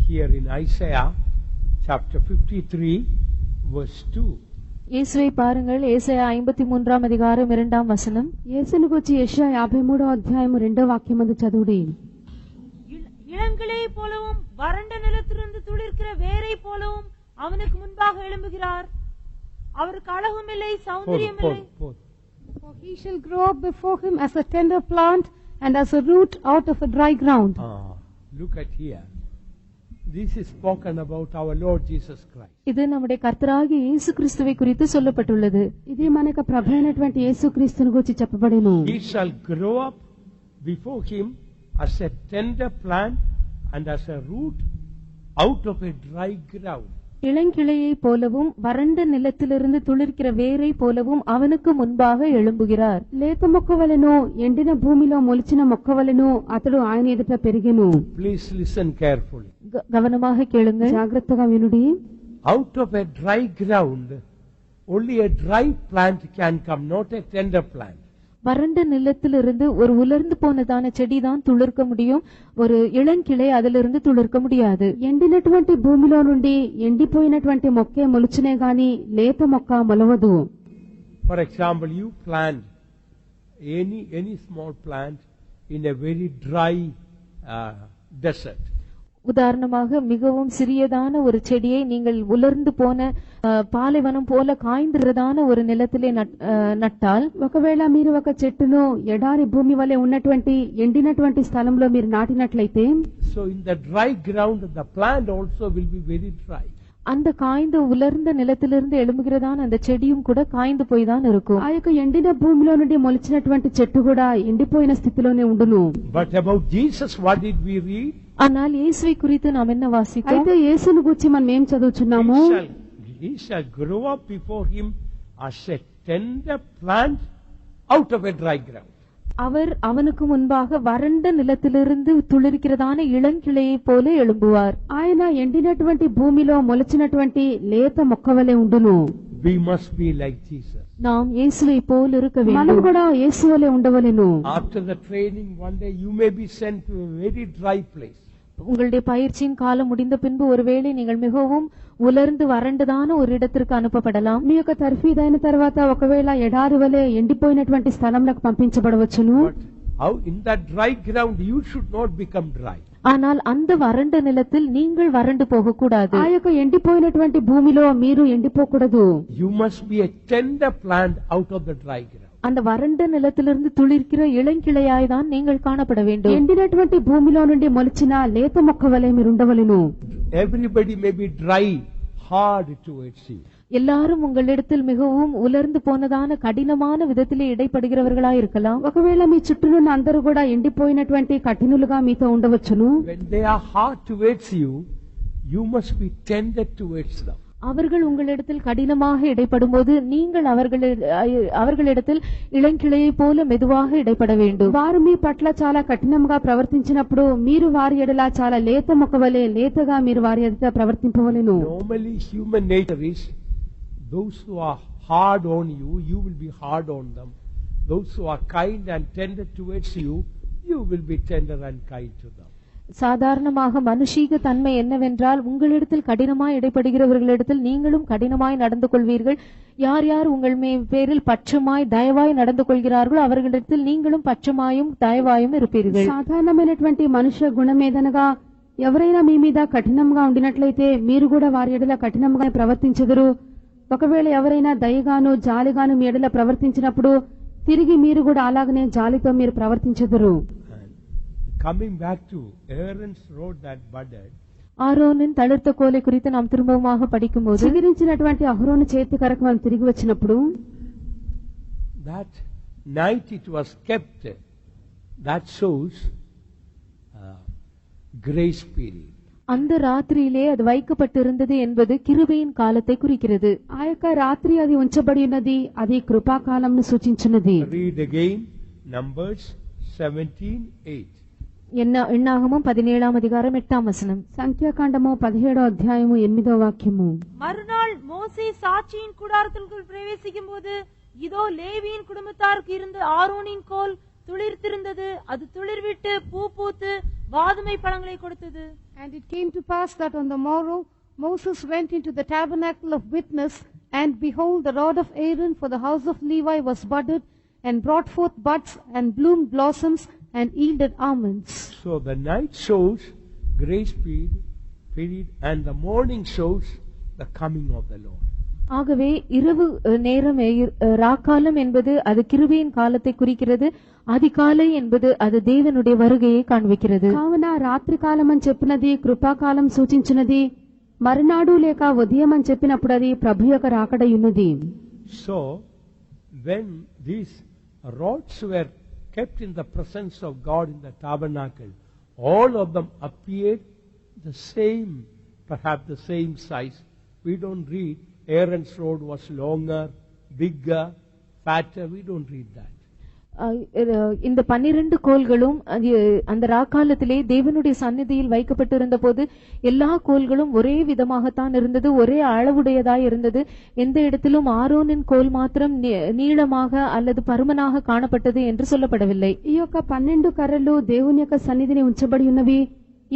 here in Isaiah chapter 53 verse 2. இயேசுவை பாருங்கள். ஏசாயா 53ஆம் அதிகாரம் 2ஆம் வசனம். యేసును గురించి యెషయా 53వ అధ్యాయం 2వ వాక్యమందు చదువుడి. இளங்கிளை போலவும் வறண்ட நிலத்திலிருந்து துளிர்க்கிற வேரை போலவும் அவனுக்கு முன்பாக எழும்புகிறார். அவருக்கு அழகும் இல்லை, சௌந்தரியம் இல்லை. For he shall grow up before him as a tender plant and as a root out of a dry ground. Look at here. This is spoken about our Lord Jesus Christ. இது நம்முடைய கர்த்தராகிய இயேசு கிறிஸ்துவை குறித்து சொல்லப்பட்டுள்ளது. ఇది మనకు ప్రభు అయినటువంటి యేసుక్రీస్తుని గురించి చెప్పబడెను. He shall grow up before him as a tender plant and as a root out of a dry ground. இளங்கிளையைப் போலவும் வறண்ட நிலத்திலிருந்து துளிர்க்கிற வேரை போலவும் அவனுக்கு முன்பாக எழும்புகிறார். లేత మొక్క వలెను ఎండిన భూమిలో మొలిచిన మొక్క వలెను అతడు ఆయన ఎదుట పెరిగెను. Please listen carefully. கவனமாக கேளுங்கள். జాగ్రత్తగా వినుడి. Out of a dry ground, only a dry plant can come, not a tender plant. வறண்ட நிலத்திலிருந்து ஒரு உலர்ந்து போனதான செடிதான் துளிர்க்க முடியும், ஒரு இளங்கிளை அதிலிருந்து துளிர்க்க முடியாது. ఎండినటువంటి భూమిలో నుండి ఎండిపోయినటువంటి మొక్కే మొలుచునే గాని లేత మొక్క మొలవదు. For example, you plant any small plant in a very dry desert. உதாரணமாக மிகவும் சிறியதான ஒரு செடியை நீங்கள் உலர்ந்து போன பாலைவனம் போல காய்ந்திரதான ஒரு நிலத்திலே நட்டால், ఒకవేళ మీరు ఒక చెట్టును ఎడారి భూమి వలె ఉన్నటువంటి ఎండినటువంటి స్థలంలో మీరు నాటినట్లయితే, so in the dry ground the plant also will be very dry. அந்த காய்ந்த உலர்ந்த நிலத்திலிருந்து எழும்புகிறதான அந்த செடியும் கூட காய்ந்து போய் தான் இருக்கும். ఆ యొక్క ఎండిన భూమిలో నుండి మొలిచినటువంటి చెట్టు కూడా ఎండిపోయిన స్థితిలోనే ఉండును. But about Jesus, what did we read? ஆனால் இயேசுவை குறித்து நாம் என்ன வாசித்தோம்? అయితే యేసును గురించి మనం ఏం చదువుచున్నాము? He shall grow up before him as a tender plant out of a dry ground. அவர் அவனுக்கு முன்பாக வறண்ட நிலத்திலிருந்து துளிர்க்கிறதான இளங்கிளையை போல எழும்புவார். ఆయన ఎండినటువంటి భూమిలో మొలిచినటువంటి లేత మొక్క వలె ఉండును. We must be like Jesus. நாம் இயேசுவை போல் இருக்க మనం வேண்டும். కూడా యేసు వలె ఉండవలెను. After the training, one day you may be sent to a very dry place. உங்களுடைய பயிற்சியின் காலம் முடிந்த பின்பு ஒருவேளை நீங்கள் மிகவும் உலர்ந்து வறண்டதான ஒரு இடத்திற்கு அனுப்பப்படலாம். మీ యొక్క తర్ఫీదైన తర్వాత ఒకవేళ ఎడారి వలె ఎండిపోయినటువంటి స్థలంలోకి పంపించబడవచ్చును. But in that dry ground you should not become dry. ஆனால் அந்த வறண்ட நிலத்தில் நீங்கள் வறண்டு போகக்கூடாது. ఆ యొక్క ఎండిపోయినటువంటి భూమిలో మీరు ఎండిపోకూడదు. You must be a tender plant out of the dry ground. அந்த வறண்ட நிலத்திலிருந்து துளிர்க்கிற இளங்கிளையாய் தான் நீங்கள் காணப்பட வேண்டும். ఎండినటువంటి భూమిలో నుండి మొలిచిన లేత మొక్క వలె మీరు ఉండవలెను. Everybody may be dry, hard towards you. எல்லாரும் உங்களிடத்தில் மிகவும் உலர்ந்து போனதான கடினமான விதத்திலே இடைப்படுகிறவர்களாய் இருக்கலாம். ఒకవేళ మీ చుట్టూనున్న అందరూ కూడా ఎండిపోయినటువంటి కఠినులుగా మీతో ఉండవచ్చును. When they are hard towards you, you must be tender towards them. அவர்கள் உங்களிடத்தில் கடினமாக இடைப்படும் போது நீங்கள் அவர்களிடத்தில் இளங்கிளையை போல மெதுவாக இடைப்பட வேண்டும். వారు మీ పట్ల చాలా కఠినంగా ప్రవర్తించినప్పుడు మీరు వారి ఎడల చాలా లేత మొక్క వలె లేతగా మీరు వారి ఎదుట ప్రవర్తింపవలెను. Normally human nature is those who are hard on you, you will be hard on them. Those who are kind and tender towards you, you will be tender and kind to them. சாதாரணமாக மனுஷீக தன்மை என்னவென்றால், உங்களிடத்தில் கடினமாய் இடைப்படுகிறவர்களிடத்தில் நீங்களும் கடினமாய் நடந்து கொள்வீர்கள். யார் யார் உங்கள் பேரில் பட்சமாய் தயவாய் நடந்து கொள்கிறார்களோ அவர்களிடத்தில் நீங்களும் பட்சமாயும் தயவாயும் இருப்பீர்கள். సాధారణమైనటువంటి మనుష్య గుణమేదనగా ఎవరైనా మీ మీద కఠినంగా ఉండినట్లయితే మీరు కూడా వారి ఎడల కఠినంగా ప్రవర్తించెదరు. ఒకవేళ ఎవరైనా దయగాను జాలిగాను మీ ఎడల ప్రవర్తించినప్పుడు తిరిగి మీరు కూడా అలాగనే జాలితో మీరు ప్రవర్తించెదరు. Coming back to Aaron's rod that budded, ஆரோனின் தளிர்த்த கோலை குறித்து நாம் திரும்பமாக படிக்கும்போது, చిగురించినటువంటి అహరోను చేతి కరకు మనం తిరిగి వచ్చినప్పుడు, that night it was kept, that shows grace period. அந்த ராத்திரியிலே அது வைக்கப்பட்டிருந்தது என்பது கிருபையின் காலத்தை குறிக்கிறது. ఆ యొక్క రాత్రి అది ఉంచబడి ఉన్నది, అది కృపాకాలంను సూచించున్నది. Read again Numbers 17:8. எண்ணாகமம் 17ஆம் அதிகாரம் 8ஆம் வசனம். సంఖ్యాకాండము 17వ అధ్యాయము 8వ వాక్యము. மறுநாள் மோசே சாட்சியின் கூடாரத்திற்குள் பிரவேசிக்கும் போது இதோ லேவியின் குடும்பத்தாருக்கு இருந்த ஆரோனின் கோல் துளிர்த்திருந்தது. அது துளிர்விட்டு பூ பூத்து வாதுமை பழங்களை கொடுத்தது. And it came to pass that on the morrow Moses went into the tabernacle of witness, and behold, the rod of Aaron for the house of Levi was budded, and brought forth buds, and bloomed blossoms, and yielded almonds. So the night shows grace period, and the morning shows the coming of the Lord. ஆகவே இரவு நேரம் ராக்காலம் என்பது அது கிருபையின் காலத்தை குறிக்கிறது. அதிகாலை என்பது அது தேவனுடைய வருகையை காண்பிக்கிறது. కావున రాత్రి కాలం అని చెప్పినది కృపాకాలం సూచించినది, మరునాడు లేక ఉదయం అని చెప్పినప్పుడు అది ప్రభు యొక్క రాకడై ఉన్నది. So when these rods were kept in the presence of God in the tabernacle, all of them appeared the same, perhaps the same size, We don't read Aaron's rod was longer, bigger, fatter. We don't read that. இந்த 12 கோல்களும் அந்த ராக்காலத்திலே தேவனுடைய சந்நிதியில் வைக்கப்பட்டிருந்த போது எல்லா கோல்களும் ஒரே விதமாகத்தான் இருந்தது, ஒரே அளவுடையதாய் இருந்தது. எந்த இடத்திலும் ஆரோனின் கோல் மாத்திரம் நீளமாக அல்லது பருமனாக காணப்பட்டது என்று சொல்லப்படவில்லை. ఈ యొక్క 12 కర్రలు దేవుని యొక్క సన్నిధిని ఉంచబడి ఉన్నవి.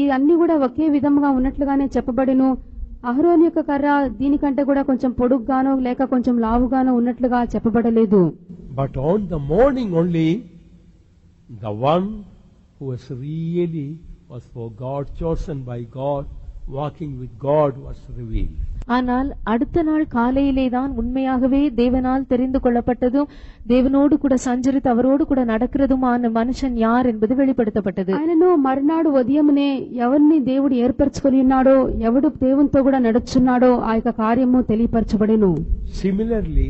ఈ అన్ని కూడా ఒకే విధముగా ఉన్నట్లుగానే చెప్పబడిను. అహరోన్ యొక్క కర్ర దీనికంటే కూడా కొంచెం పొడుగ్గానో లేక కొంచెం లావుగానో ఉన్నట్లుగా చెప్పబడలేదు. But on the morning only, the one who was really was for God, chosen by God, walking with God, was revealed. ஆனால் அடுத்த நாள் காலையிலே தான் உண்மையாகவே தேவனால் தெரிந்து கொள்ளப்பட்டதும் தேவனோடு கூட சஞ்சரித்து அவரோடு கூட நடக்கிறதுமான மனுஷன் யார் என்பது வெளிப்படுத்தப்பட்டது. ఆయనను మర్నాడు ఉదయమునే ఎవరిని దేవుడు ఏర్పరచుకొని ఉన్నాడో, ఎవడు దేవునితో కూడా నడుచున్నాడో ఆ యొక్క కార్యము తెలియపరచబడెను. Similarly,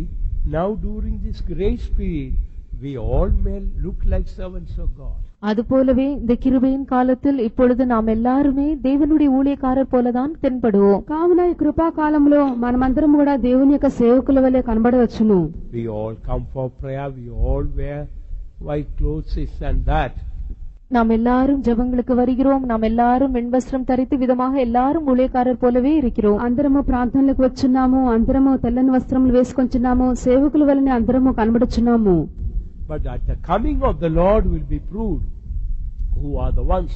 now during this grace period, we all may look like servants of God. அதுபோலவே இந்த கிருபையின் காலத்தில் இப்பொழுது நாம் எல்லாருமே தேவனுடைய ஊழியக்காரர் போலதான் தென்படுவோம். కావున ఈ కృపా కాలంలో మనమందరం కూడా దేవుని యొక్క సేవకుల వలె కనబడవచ్చును. We all come for prayer, we all wear white clothes, this and that. நாம் எல்லாரும் ஜெபங்களுக்கு வருகிறோம், நாம் எல்லாரும் வெண்வஸ்திரம் தரித்து விதமாக எல்லாரும் ஊழியக்காரர் போலவே இருக்கிறோம். అందరము ప్రార్థనలకు వచ్చున్నాము, అందరము తెల్లని వస్త్రములు వేసుకొంచున్నాము, సేవకుల వలె అందరము కనబడుచున్నాము. But at the coming of the Lord will be proved who are the ones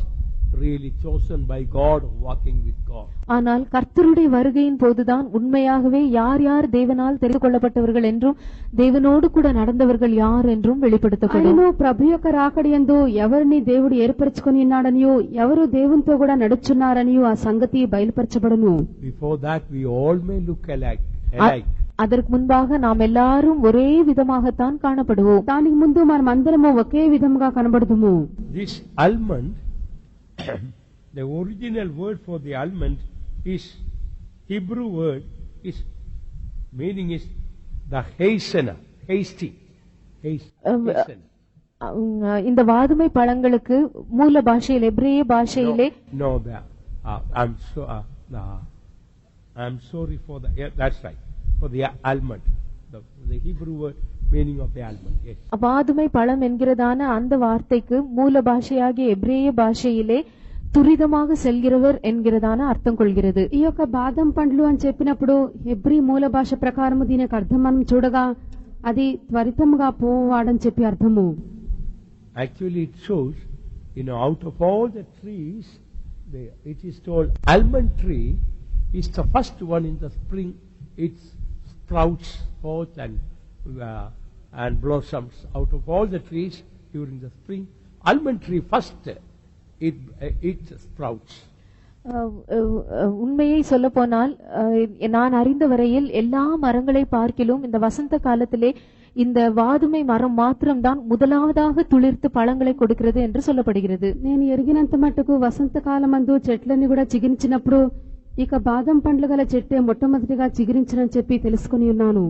really chosen by God, walking with God. ஆனால் கர்த்தருடைய வருகையின் போதுதான் உண்மையாகவே யார் யார் தேவனால் தெரிந்து கொள்ளப்பட்டவர்கள் என்றும் தேவனோடு கூட நடந்தவர்கள் யார் என்றும் வெளிப்படுத்தப்படும். ఆయనను ప్రభు యొక్క రాకడియందు ఎవరిని దేవుడు ఏర్పరచుకొని ఉన్నాడనియో, ఎవరు దేవునితో కూడా నడుచున్నారనియో ఆ సంగతి బయలుపరచబడును. Before that we all may look alike. அதற்கு முன்பாக நாம் எல்லாரும் ஒரே விதமாகத்தான் காணப்படுவோம். దానికి ముందు మనం అందరము ఒకే విధముగా కనబడుదుము. This almond, the original word for the almond is Hebrew word, is meaning is the hastener, hasty, hastener. இந்த வாதுமை பழங்களுக்கு மூல பாஷையில் எபிரேய பாஷையிலே no, I'm sorry for the, yeah, that's right, for the almond, the Hebrew word meaning of the almond. Yes. வாதுமை பழம் என்கிறதான அந்த வார்த்தைக்கு மூல பாஷையாகிய எபிரேய பாஷையிலே துரிதமாக செல்கிறவர் என்கிறதான అర్థం కొల్గిరదు. ఈ యొక్క బాదం పండ్లు అని చెప్పినప్పుడు హెబ్రీ మూల భాష ప్రకారము దీనికి అర్థం మనం చూడగా అది త్వరితముగా పోవాడని చెప్పి అర్థము. Actually it shows, out of all the trees, it is told almond tree is the first one in the spring. It sprouts forth and blossoms. Out of all the trees during the spring, almond tree first it sprouts. உண்மையை சொல்ல போனால் நான் அறிந்த வரையில் எல்லா மரங்களை பார்க்கிலும் இந்த வசந்த காலத்திலே இந்த வாதுமை மரம் மாத்திரம்தான் முதலாவதாக துளிர்த்து பழங்களை கொடுக்கிறது என்று சொல்லப்படுகிறது. నేను ఎరిగినంత మట్టుకు వసంత కాలమందు చెట్లన్నీ కూడా చిగురించినప్పుడు ఇక బాదం పండ్లు గల చెట్టే మొట్టమొదటిగా చిగురించనని చెప్పి తెలుసుకుని ఉన్నాను.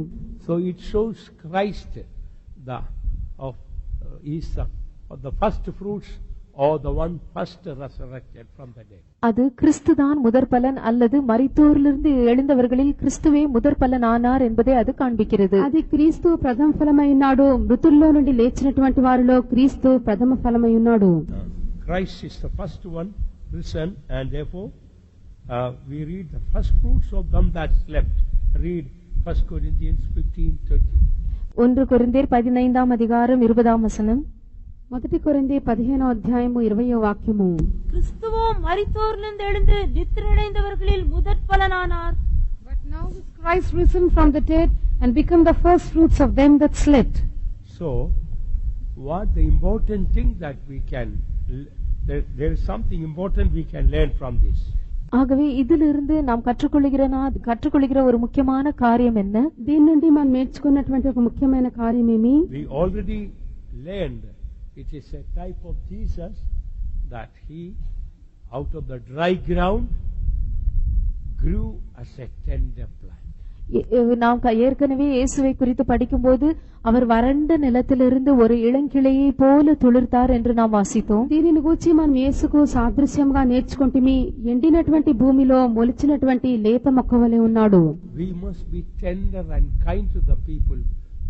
So it shows Christ of the first fruits, or the one first resurrected from the dead. அது கிறிஸ்துதான் முதற்பலன் அல்லது மரித்தோரிலிருந்து எழுந்தவர்களில் கிறிஸ்துவே முதற்பலன் ஆனார் என்பதை அது காண்பிக்கிறது. అది క్రీస్తు ప్రథమ ఫలమై ఉన్నాడు, మృతుల్లో నుండి లేచినటువంటి వారిలో క్రీస్తు ప్రథమ ఫలమై ఉన్నాడు. Christ is the first one risen, and therefore we read the first fruits of them that slept. Read 1 Corinthians 15:30. 1 కొరింథీయులు 15వ అధికారం 20వ వచనం. 1 కొరింథీ 15వ అధ్యాయము 20వ వాక్యము. கிறிஸ்துவோ மரித்தோரிலிருந்து எழுந்து நித்திரையடைந்தவர்களில் முதற்பலனானார். But now is Christ risen from the dead and become the first fruits of them that slept. So what the important thing that we can, there is something important we can learn from this. ஆகவே இதிலிருந்து நாம் கற்றுக்கொள்கிற ஒரு முக்கியமான காரியம் என்ன? దీని నుండి మనం నేర్చుకున్నటువంటి ఒక ముఖ్యమైన కార్యం ఏమి? We already learned it is a type of Jesus, that he out of the dry ground grew as a tender plant. நாம் ஏற்கனவே இயேசுவை குறித்து படிக்கும்போது அவர் வறண்ட நிலத்திலிருந்து ஒரு இளங்கிளையை போல துளிர்த்தார் என்று நாம் வாசித்தோம். దీనిని గూర్చి మనం యేసుకు సాదృశ్యంగా నేర్చుకుంటుమి. ఎండినటువంటి భూమిలో మొలిచినటువంటి లేత మొక్క వలె ఉన్నాడు. We must be tender and kind to the people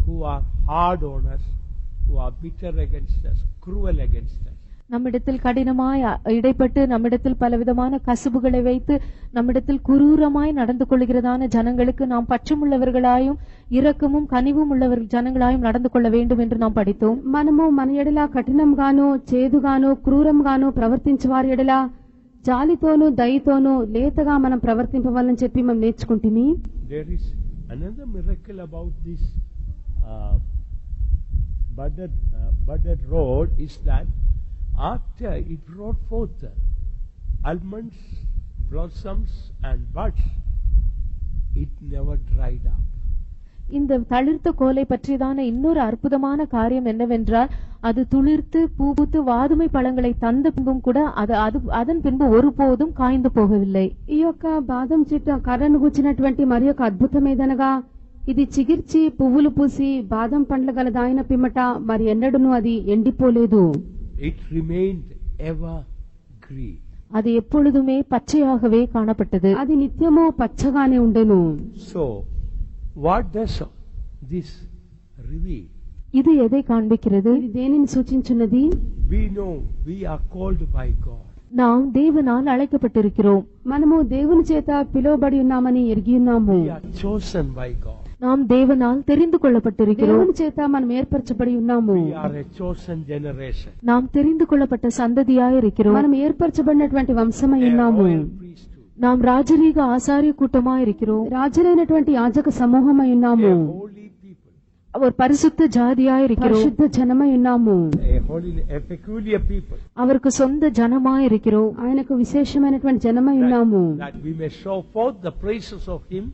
who are hard on us, who are bitter against us, cruel against us. நம்மிடத்தில் கடினமாய் இடைப்பட்டு நம்மிடத்தில் பலவிதமான கசுபுகளை வைத்து நம்மிடத்தில் குரூரமாய் நடந்து கொள்கிறதான ஜனங்களுக்கு நாம் பட்சமுள்ளவர்களாயும் இரக்கமும் கனிவும் உள்ளவர்கள் ஜனங்களாயும் நடந்து கொள்ள வேண்டும் என்று நாம் படித்தோம். మనము మన ఎడల కఠినంగాను చేదుగాను క్రూరంగాను ప్రవర్తించే వారి ఎడల జాలితోను దయతోను లేతగా మనం ప్రవర్తింపవాలని చెప్పి మనం నేర్చుకుంటుమి. There is another miracle about this budded road is that after it brought forth almonds, blossoms and buds, it never dried up. இந்த தளிர்த்த கோலை பற்றியதான இன்னொரு அற்புதமான காரியம் என்னவென்றால் அது துளிர்த்து பூத்து வாதுமை பழங்களை தந்த பின்பும் கூட அதன் பின்பு ஒருபோதும் காய்ந்து போகவில்லை. ఈ యొక్క బాదం చెట్టు కర్రను గుచ్చినటువంటి మరి యొక్క అద్భుతం ఏదనగా ఇది చిగిర్చి పువ్వులు పూసి బాదం పండ్ల గలదాయిన పిమ్మట మరి ఎన్నడూను అది ఎండిపోలేదు. It remained ever green. அது எப்பொழுதுமே பச்சையாகவே காணப்பட்டது. అది నిత్యము పచ్చగానే ఉండెను. So what does this reveal? இது எதை காண்பிக்கிறது? ఇది దేనిని సూచించున్నది? We know we are called by God. நாம் தேவனால் அழைக்கப்பட்டிருக்கிறோம். మనము దేవుని చేత పిలువబడి ఉన్నామని ఎరిగి ఉన్నాము. We are chosen by God. நாம் தேவனால் தெரிந்து கொள்ளப்பட்டிருக்கிறோம். దేవుని చేత మనం ఏర్పరచబడి ఉన్నాము. We are a chosen generation. நாம் தெரிந்து கொள்ளப்பட்ட சந்ததியாய் இருக்கிறோம். మనం ఏర్పరచబడినటువంటి వంశమై A ఉన్నాము. royal priesthood. நாம் ராஜரீக ஆசாரிய கூட்டமாய் இருக்கிறோம். రాజులైనటువంటి యాజక సమూహమై ఉన్నాము. A holy people. அவர் பரிசுத்த ஜாதியாய் இருக்கிறோம். పరిశుద్ధ జనమై ఉన్నాము. A peculiar people. அவருக்கு சொந்த ஜனமாய் இருக்கிறோம். ఆయనకు విశేషమైనటువంటి జనమై ఉన్నాము. That we may show forth the praises of Him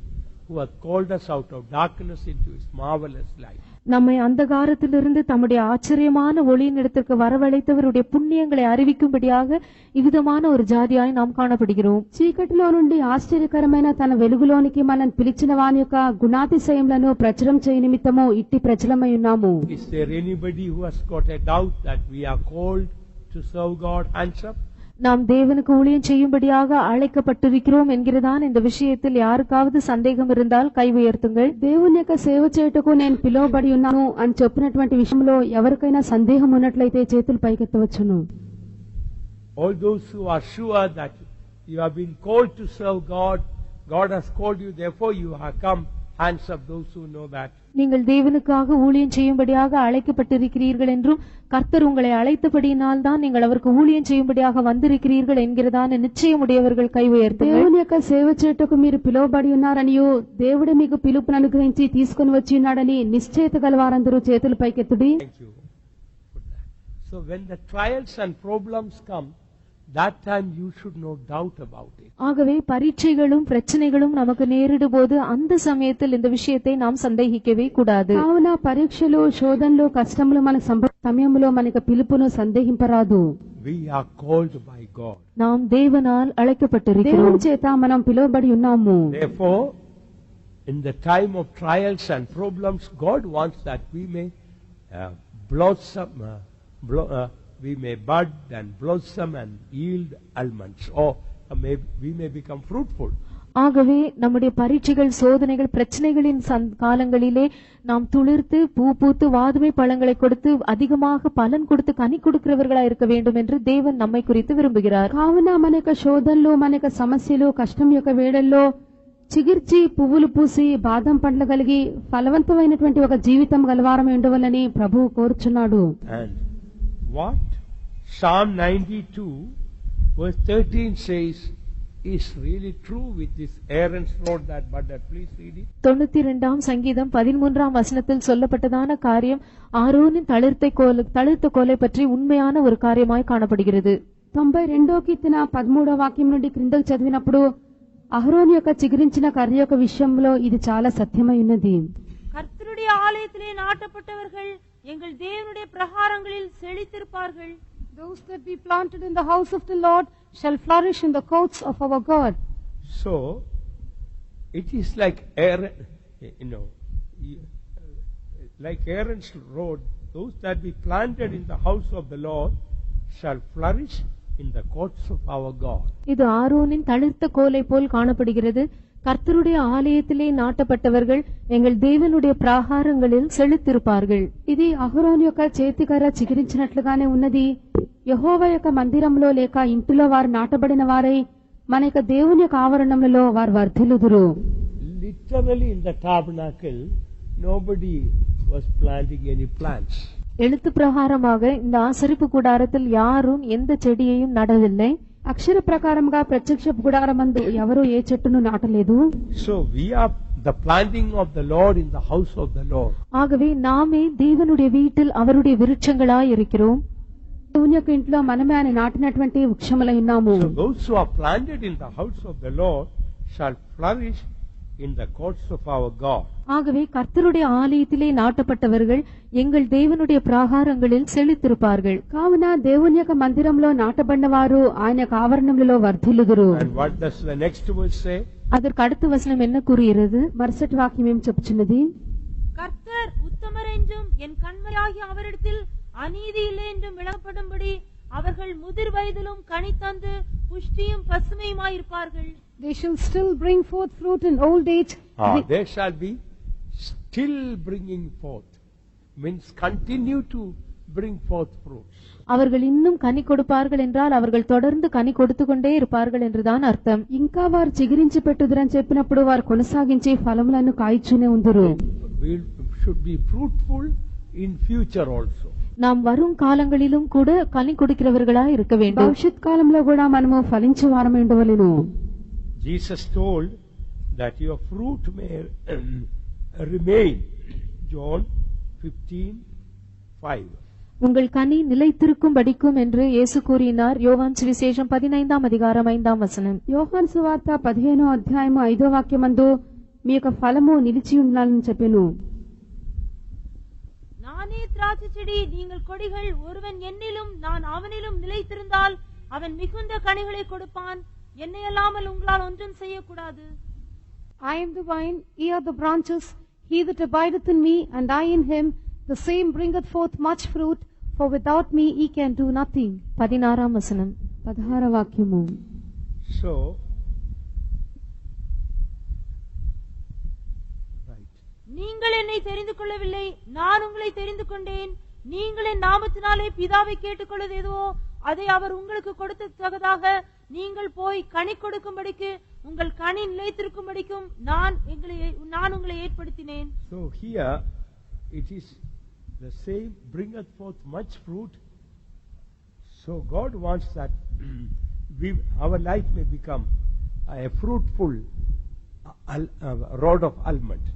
who hath called us out of darkness into His marvelous light. நம்மை அந்தகாரத்திலிருந்து தம்முடைய ஆச்சரியமான ஒளியின் இடத்திற்கு வரவழைத்தவருடைய புண்ணியங்களை அறிவிக்கும்படியாக இவ்விதமான ஒரு ஜாதியாய் நாம் காணப்படுகிறோம். చీకటిలో నుండి ఆశ్చర్యకరమైన తన వెలుగులోనికి మనం పిలిచిన వాని యొక్క గుణాతిశయములను ప్రచురం చేయ నిమిత్తము ఇట్టి ప్రజలమై ఉన్నాము. Is there anybody who has got a doubt that we are called to serve God? Hands up. நாம் தேவனுக்கு ஊழியம் செய்யும்படியாக அழைக்கப்பட்டிருக்கிறோம் என்கிறதான இந்த விஷயத்தில் யாருக்காவது சந்தேகம் இருந்தால் கை உயர்த்துங்கள். దేవుని యొక్క సేవ చేయుటకు నేను పిలువబడి ఉన్నాను అని చెప్పినటువంటి విషయంలో ఎవరికైనా సందేహం ఉన్నట్లయితే చేతులు పైకెత్తవచ్చును. All those who are sure that you have been called to serve God, God has called you, therefore you have come. Hands up those who know that. நீங்கள் தேவனுக்காக ஊழியம் செய்யும்படியாக அழைக்கப்பட்டிருக்கிறீர்கள் என்றும் கர்த்தர் உங்களை அழைத்தபடியினால் தான் நீங்கள் அவருக்கு ஊழியம் செய்யும்படியாக வந்திருக்கிறீர்கள் என்கிறதான நிச்சயமுடையவர்கள் கை உயர்த்துங்கள். దేవుని యొక్క సేవ చేయుటకు మీరు పిలువబడి ఉన్నారనియో దేవుడు మీకు పిలుపును అనుగ్రహించి తీసుకుని వచ్చి ఉన్నాడని నిశ్చయిత గల వారందరూ చేతులు పైకెత్తుడి. Thank you for that. So when the trials and problems come, that time you should no doubt about it. ஆகவே பரீட்சைகளும் பிரச்சனைகளும் நமக்கு நேரிடும் போது அந்த சமயத்தில் இந்த விஷயத்தை நாம் சந்தேகிக்கவே கூடாது. కావున పరీక్షలు శోధనలు కష్టములు మన సమయంలో మనకు పిలుపును సందేహింపరాదు. We are called by God. நாம் தேவனால் அழைக்கப்பட்டிருக்கிறோம். దేవుని చేత మనం పిలువబడి ఉన్నాము. Therefore, in the time of trials and problems, God wants that we may blossom, we may bud and blossom and yield almonds, or we may become fruitful. ஆகவே நம்முடைய பரீட்சைகள் சோதனைகள் பிரச்சனைகளின் காலங்களிலே நாம் துளிர்த்து பூத்து வாதுமை பழங்களை கொடுத்து அதிகமாக பலன் கொடுத்து கனி கொடுக்கிறவர்களா இருக்க வேண்டும் என்று தேவன் நம்மை குறித்து விரும்புகிறார். కావున మన యొక్క శోధనలు మన యొక్క సమస్యలు కష్టం యొక్క వేళల్లో చిగిర్చి పువ్వులు పూసి బాదం పండ్లు కలిగి ఫలవంతమైనటువంటి ఒక జీవితం గలవారమై ఉండవాలని ప్రభువు కోరుచున్నాడు. And what Psalm 92 verse 13 says is really true with this Aaron's rod that budded. Please read it. 92ஆம் சங்கீதம் 13ஆம் வசனத்தில் சொல்லப்பட்டதான காரியம் ஆரோனின் தளிர்த்த கோலை பற்றி உண்மையான ஒரு காரியமாய் காணப்படுகிறது. 92వ కీర్తన 13వ వాక్యం నుండి క్రిందకు చదివినప్పుడు అహరోను యొక్క చిగురించిన కర్ర యొక్క విషయంలో ఇది చాలా సత్యమై ఉన్నది. கர்த்தருடைய ஆலயத்திலே நாட்டப்பட்டவர்கள் எங்கள் தேவனுடைய பிரகாரங்களில் செழித்திருப்பார்கள். Those that be planted in the house of the Lord shall flourish in the courts of our God. So, it is like like Aaron's rod, those that be planted in the house of the Lord shall flourish in the courts of our God. இது ஆரோனின் தளிர்த்த கோலை போல் காணப்படுகிறது. கர்த்தருடைய ஆலயத்திலே నాటப்பட்டவர்கள் எங்கள் தேவனுடைய ప్రాహారంகளில் செழித்திருப்பார்கள். ఇది అహరోను యొక్క చేతికర్ర చిగురించినట్లుగానే ఉన్నది. యెహోవా యొక్క మందిరంలో లేక ఇంటిలో వారు నాటబడిన వారై మన యొక్క దేవుని యొక్క ఆవరణంలో వారు వర్ధిల్లుదురు. Literally in the tabernacle, nobody was planting any plants. எழுத்து பிரகாரமாக இந்த ஆசரிப்பு கூடாரத்தில் யாரும் எந்த செடியையும் நடவில்லை. అక్షర ప్రకారంగా ప్రత్యక్ష గుడారమందు ఎవరు ఏ చెట్టును నాటలేదు. So we are the planting of the Lord in the house of the Lord. ஆகவே நாமே தேவனுடைய வீட்டில் அவருடைய விருட்சங்களாய் இருக்கிறோம். దేవుని యొక్క ఇంట్లో మనమే ఆయన నాటినటువంటి వృక్షములై ఉన్నాము. So those who are planted in the house of the Lord shall flourish in the courts of our God. ஆகவே கர்த்தருடைய ஆலயத்திலே நாட்டப்பட்டவர்கள் எங்கள் தேவனுடைய ప్రాహారంகளில் செழித்திருப்பார்கள். కావున దేవుని యొక్క మందిరంలో నాటబడిన వారు ఆయన యొక్క ఆవరణములలో వర్ధిల్లుదురు. And what does the next verse say? அதற்கு அடுத்த வசனம் என்ன கூறுகிறது? మరుసటి వాక్యం ఏం చెప్పుచున్నది? கர்த்தர் உத்தமர் என்றும் என் கண்மலையாகிய அவரிடத்தில் அநீதி இல்லை என்றும் விளங்கப்படும்படி அவர்கள் முதிர் வயதிலும் கனி தந்து புஷ்டியும் பசுமையுமாயிருப்பார்கள். They shall still bring forth fruit in old age. They shall be still bringing forth. Means continue to bring forth fruits. அவர்கள் இன்னும் கனி கொடுப்பார்கள் என்றால் அவர்கள் தொடர்ந்து கனி கொடுத்து கொண்டே இருப்பார்கள் என்றுதான் அர்த்தம். ఇంకా వారు చిగురించి పెట్టుదురని చెప్పినప్పుడు వారు కొనసాగించి ఫలములను కాయిచునే ఉందురు. We should be fruitful in future also. நாம் வரும் காலங்களிலும் கூட கனி கொடுக்கிறவர்களாய் இருக்க வேண்டும். భవిష్యత్ కాలంలో కూడా మనము ఫలించే వారమై ఉండవలెను. Jesus told that your fruit may remain. John 15:5. உங்கள் கனி நிலைத்திருக்கும் படிக்கும் என்று இயேசு கூறினார். யோவான் சுவிசேஷம் 15ஆம் அதிகாரம் 5ஆம் வசனம். యోహాను సువార్త 15వ అధ్యాయము 5వ వాక్యమందు మీ యొక్క ఫలము నిలిచి ఉండాలని చెప్పెను. நானே திராட்சை செடி, நீங்கள் கொடிகள். ஒருவன் என்னிலும் நான் அவனிலும் நிலைத்திருந்தால் அவன் மிகுந்த கனிகளை கொடுப்பான். என்னை அல்லாமல் உங்களால் ஒன்றும் செய்யக்கூடாது. I am the vine, ye are the branches. He that abideth in me, and I in him, the same bringeth forth much fruit, for without me ye can do nothing. 16ஆம் வசனம். 16వ వాక్యము. So, right. நீங்கள் என்னை தெரிந்து கொள்ளவில்லை, நான் உங்களை தெரிந்து கொண்டேன். நீங்கள் என் நாமத்தினாலே பிதாவை கேட்டுக்கொள்வது எதுவோ அதை அவர் உங்களுக்கு கொடுத்ததாக நீங்கள் போய் கனி கொடுக்கும்படிக்கு உங்கள் கனி நிலைத்திருக்கும்படிக்கும் நான் உங்களை ஏற்படுத்தினேன். So here it is the same, bringeth forth much fruit. So God wants that our life may become a fruitful rod of almond.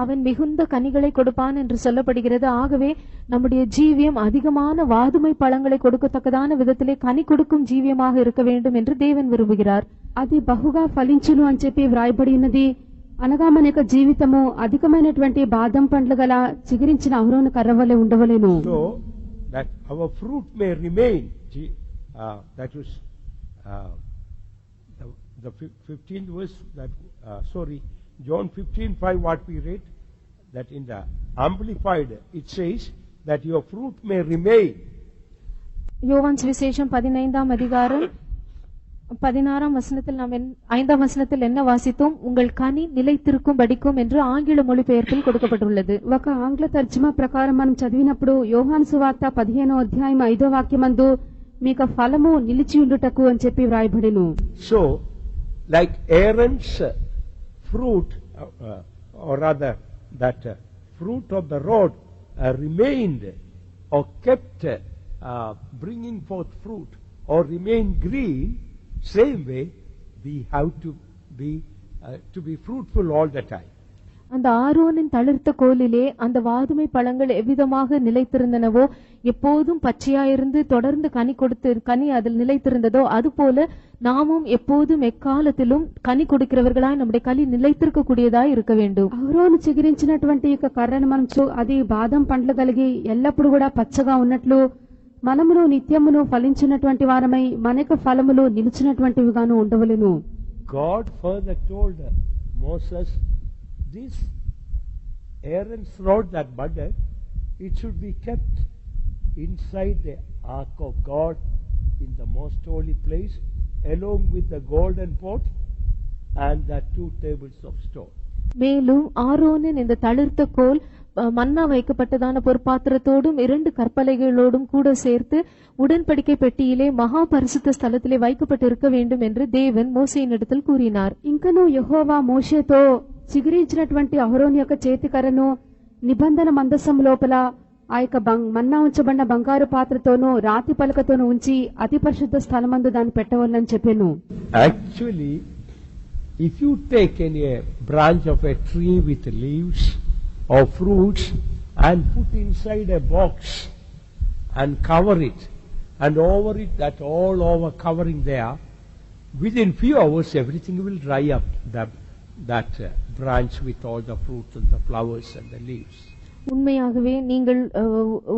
அவன் மிகுந்த கனிகளை கொடுப்பான் என்று சொல்லப்படுகிறது. ஆகவே நம்முடைய ஜீவியம் அதிகமான வாதுமை பழங்களை கொடுக்கத்தக்கதான விதத்திலே கனி கொடுக்கும் ஜீவியமாக இருக்க வேண்டும் என்று தேவன் விரும்புகிறார். అది బహుగా ఫలించును అని చెప్పి వ్రాయబడి ఉన్నది. అనగా మన యొక్క జీవితము అధికమైనటువంటి బాదం పండ్లు గల చిగురించిన అహరోను కర్ర వలె ఉండవలెను. So that our fruit may remain. That was the 15th verse. John 15:5, what we read, that in the Amplified it says that your fruit may remain. யோவான் சுவிசேஷம் 15ஆம் அதிகாரம் 16ஆம் வசனத்தில் நாம் 5ஆம் வசனத்தில் என்ன வாசித்தோம்? உங்கள் கனி நிலைத்திருக்கும் படிக்கும் என்று ஆங்கில மொழிபெயர்ப்பில் கொடுக்கப்பட்டுள்ளது. ఒక ఆంగ్ల తర్జుమా ప్రకారం మనం చదివినప్పుడు యోహాను సువార్త 15వ అధ్యాయం 5వ వాక్యమందు మీకు ఫలము నిలిచి ఉండుటకు అని చెప్పి వ్రాయబడెను. So like Aaron's fruit, or rather that fruit of the rod remained or kept bringing forth fruit or remain green, same way we have to be fruitful all the time. அந்த ஆரோனின் தளிர்த்த கோலிலே அந்த வாதுமை பழங்கள் எவ்விதமாக நிலைத்திருந்தனவோ, எப்போதும் பச்சையாயிருந்து தொடர்ந்து கனி அதில் நிலைத்திருந்ததோ, அதுபோல நாமும் எப்போதும் எக்காலத்திலும் கனி கொடுக்கிறவர்களாய் நம்முடைய கனி நிலைத்திருக்க கூடியதாய் இருக்க வேண்டும். అహరోను చిగురించినటువంటి యొక్క కర్రను మనం అది బాదం పండ్లు కలిగి ఎల్లప్పుడూ కూడా పచ్చగా ఉన్నట్లు మనమును నిత్యమును ఫలించినటువంటి వారమై మన యొక్క ఫలములు నిలిచినటువంటివిగాను ఉండవలెను. God further told Moses, this Aaron's rod that budded, it should be kept inside the ark of God in the most holy place, along with the golden pot and the 2 tables of stone. மேலும் ஆரோனின் இந்த தளிர்த்த கோல் மன்னா வைக்கப்பட்டதான பொற்பாத்திரத்தோடும் 2 கற்பலைகளோடும் கூட சேர்த்து உடன்படிக்கை பெட்டியிலே மகா பரிசுத்த ஸ்தலத்திலே வைக்கப்பட்டு இருக்க வேண்டும் என்று தேவன் మోషేయినిடத்தில் కూరినాர். ఇంకను యెహోవా మోషేతో చిగురించినటువంటి అహరోను యొక్క చేతికర్రను నిబంధన మందసం లోపల ఆ యొక్క మన్నా ఉంచబడిన బంగారు పాత్రతోనూ రాతి పలకతోనూ ఉంచి అతి పరిశుద్ధ స్థలమందు దాన్ని పెట్టవాలని చెప్పాను. Actually, if you take any branch of a tree with leaves or fruits and put inside a box and cover it, and over it, that all over covering there, within few hours everything will dry up, that branch with all the fruits and the flowers and the leaves. உண்மையாகவே நீங்கள்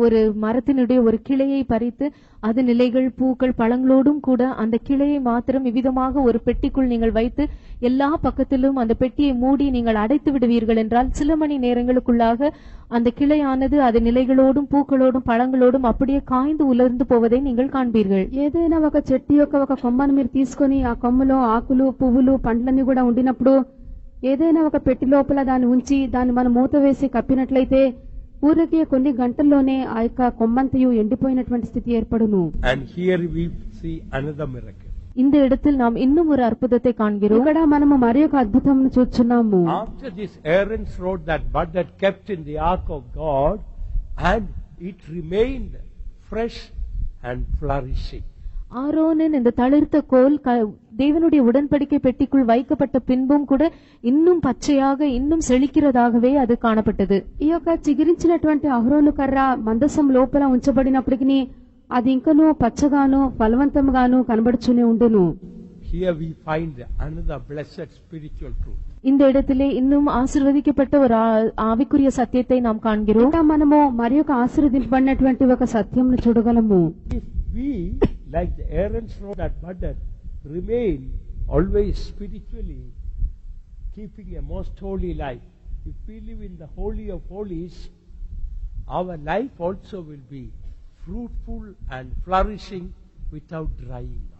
ஒரு மரத்தினுடைய ஒரு கிளையை பறித்து அதன் இலைகள் பூக்கள் பழங்களோடும் கூட அந்த கிளையை மாத்திரம் விவிதமாக ஒரு பெட்டிக்குள் நீங்கள் வைத்து எல்லா பக்கத்திலும் அந்த பெட்டியை மூடி நீங்கள் அடைத்து விடுவீர்கள் என்றால் சில மணி நேரங்களுக்குள்ளாக அந்த கிளையானது அதன் இலைகளோடும் పూక్களோடும் పழங்களோடும் அப்படியே కాய்ந்து ఉలర్ந்து పోవதை நீங்கள் కాண்பீர்கள். ఏదైనా ఒక చెట్టు యొక్క ఒక కొమ్మను మీరు తీసుకొని ఆ కొమ్మలో ఆకులు పువ్వులు పండ్లన్నీ కూడా ఉండినప్పుడు ఏదైనా ఒక పెట్టి లోపల దాన్ని ఉంచి దాన్ని మనం మూత వేసి కప్పినట్లయితే ఊరికే కొన్ని గంటల్లోనే ఆ యొక్క కొమ్మంతయు ఎండిపోయినటువంటి స్థితి ఏర్పడును. And here we see another miracle. இந்த இடத்தில் நாம் இன்னும் ஒரு அற்புதத்தை காண்கிறோம். ఇక్కడ మనము మరి ఒక అద్భుతమును చూస్తున్నాము. After this, Aaron's rod that budded kept in the ark of God, and it remained fresh and flourishing. ஆரோனின் இந்த தளிர்த்த கோல் தேவனுடைய உடன்படிக்கை பெட்டிக்குள் வைக்கப்பட்ட பின்பும் கூட இன்னும் பச்சையாக இன்னும் செழிக்கிறதாகவே அது காணப்பட்டது. ఈ యొక్క చిగిరించినటువంటి అహరోను కర్ర మందసం లోపల ఉంచబడినప్పటికీ అది ఇంకనూ పచ్చగాను ఫలవంతంగాను కనబడుతూనే ఉండును. Here we find another blessed spiritual truth. இந்த இடத்திலே இன்னும் ஆசீர்வதிக்கப்பட்ட ஒரு ఆవికుரிய సత్యத்தை நாம் కాண்கிறோம். ఇంకా మనము మరి ఒక ఆశీర్వదింపబడినటువంటి ఒక సత్యంను చూడగలము. If we, like the Aaron's rod that budded, remain always spiritually keeping a most holy life, if we live in the holy of holies, our life also will be fruitful and flourishing without drying up.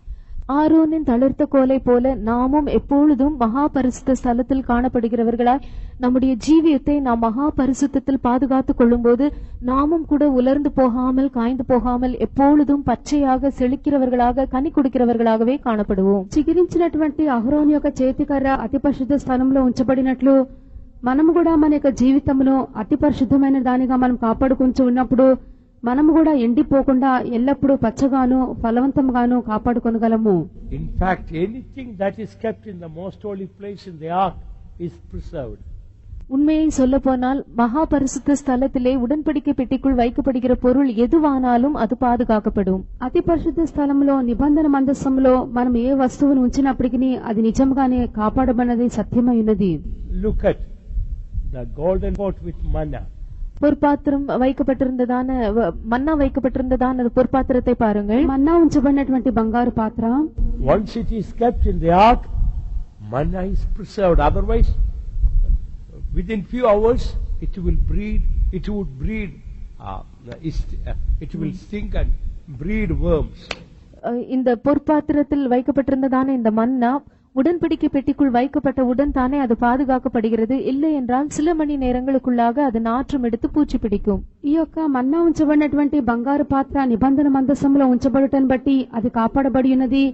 ஆரோனின் தளிர்த்த கோலை போல நாமும் எப்பொழுதும் மகா பரிசுத்த ஸ்தலத்தில் காணப்படுகிறவர்களாய் நம்முடைய ஜீவியத்தை நாம் மகா பரிசுத்தத்தில் பாதுகாத்துக் கொள்ளும்போது நாமும் கூட உலர்ந்து போகாமல் காய்ந்து போகாமல் எப்பொழுதும் பச்சையாக செழிக்கிறவர்களாக கனி கொடுக்கிறவர்களாகவே காணப்படுவோம். చిగిరించినటువంటి అహరోను యొక్క చేతికర్ర అతి పరిశుద్ధ స్థలంలో ఉంచబడినట్లు మనము కూడా మన యొక్క జీవితంలో అతి పరిశుద్ధమైన దానిగా మనం కాపాడుకుంటూ ఉన్నప్పుడు మనము కూడా ఎండిపోకుండా ఎల్లప్పుడూ పచ్చగాను ఫలవంతంగాను కాపాడుకొనగలము. In fact, anything that is kept in the most holy place in the ark is preserved. உண்மையை சொல்ல போனால் மகா பரிசுத்த ஸ்தலத்திலே உடன்படிக்கை பெட்டிக்குள் வைக்கப்படுகிற பொருள் எதுவானாலும் அது பாதுகாக்கப்படும். అతి పరిశుద్ధ స్థలంలో నిబంధన మందసంలో మనం ఏ వస్తువును ఉంచినప్పటికీ అది నిజంగానే కాపాడబడినది సత్యమై ఉన్నది. Look at the golden pot with manna. பொற்பாத்திரம் வைக்கப்பட்டிருந்ததான மன்னா வைக்கப்பட்டிருந்ததான பொற்பாத்திரத்தை பாருங்கள். మన్నా ఉంచబడినటువంటి బంగారు పాత్ర Once it is kept in the ark, manna is preserved. Otherwise, within few hours, it would breed, it will stink and breed worms. இந்த பொற்பாத்திரத்தில் வைக்கப்பட்டிருந்ததான இந்த மன்னா உடன்படிக்கை பெட்டிக்குள் வைக்கப்பட்டவுடன் தானே அது பாதுகாக்கப்படுகிறது. இல்லை என்றால் சில மணி நேரங்களுக்குள்ளாக அது நாற்றம் எடுத்து பூச்சி பிடிக்கும். ఈ యొక్క మన్నా ఉంచబడినటువంటి బంగారు పాత్ర నిబంధన మందసంలో ఉంచబడటం బట్టి అది కాపాడబడి ఉన్నది.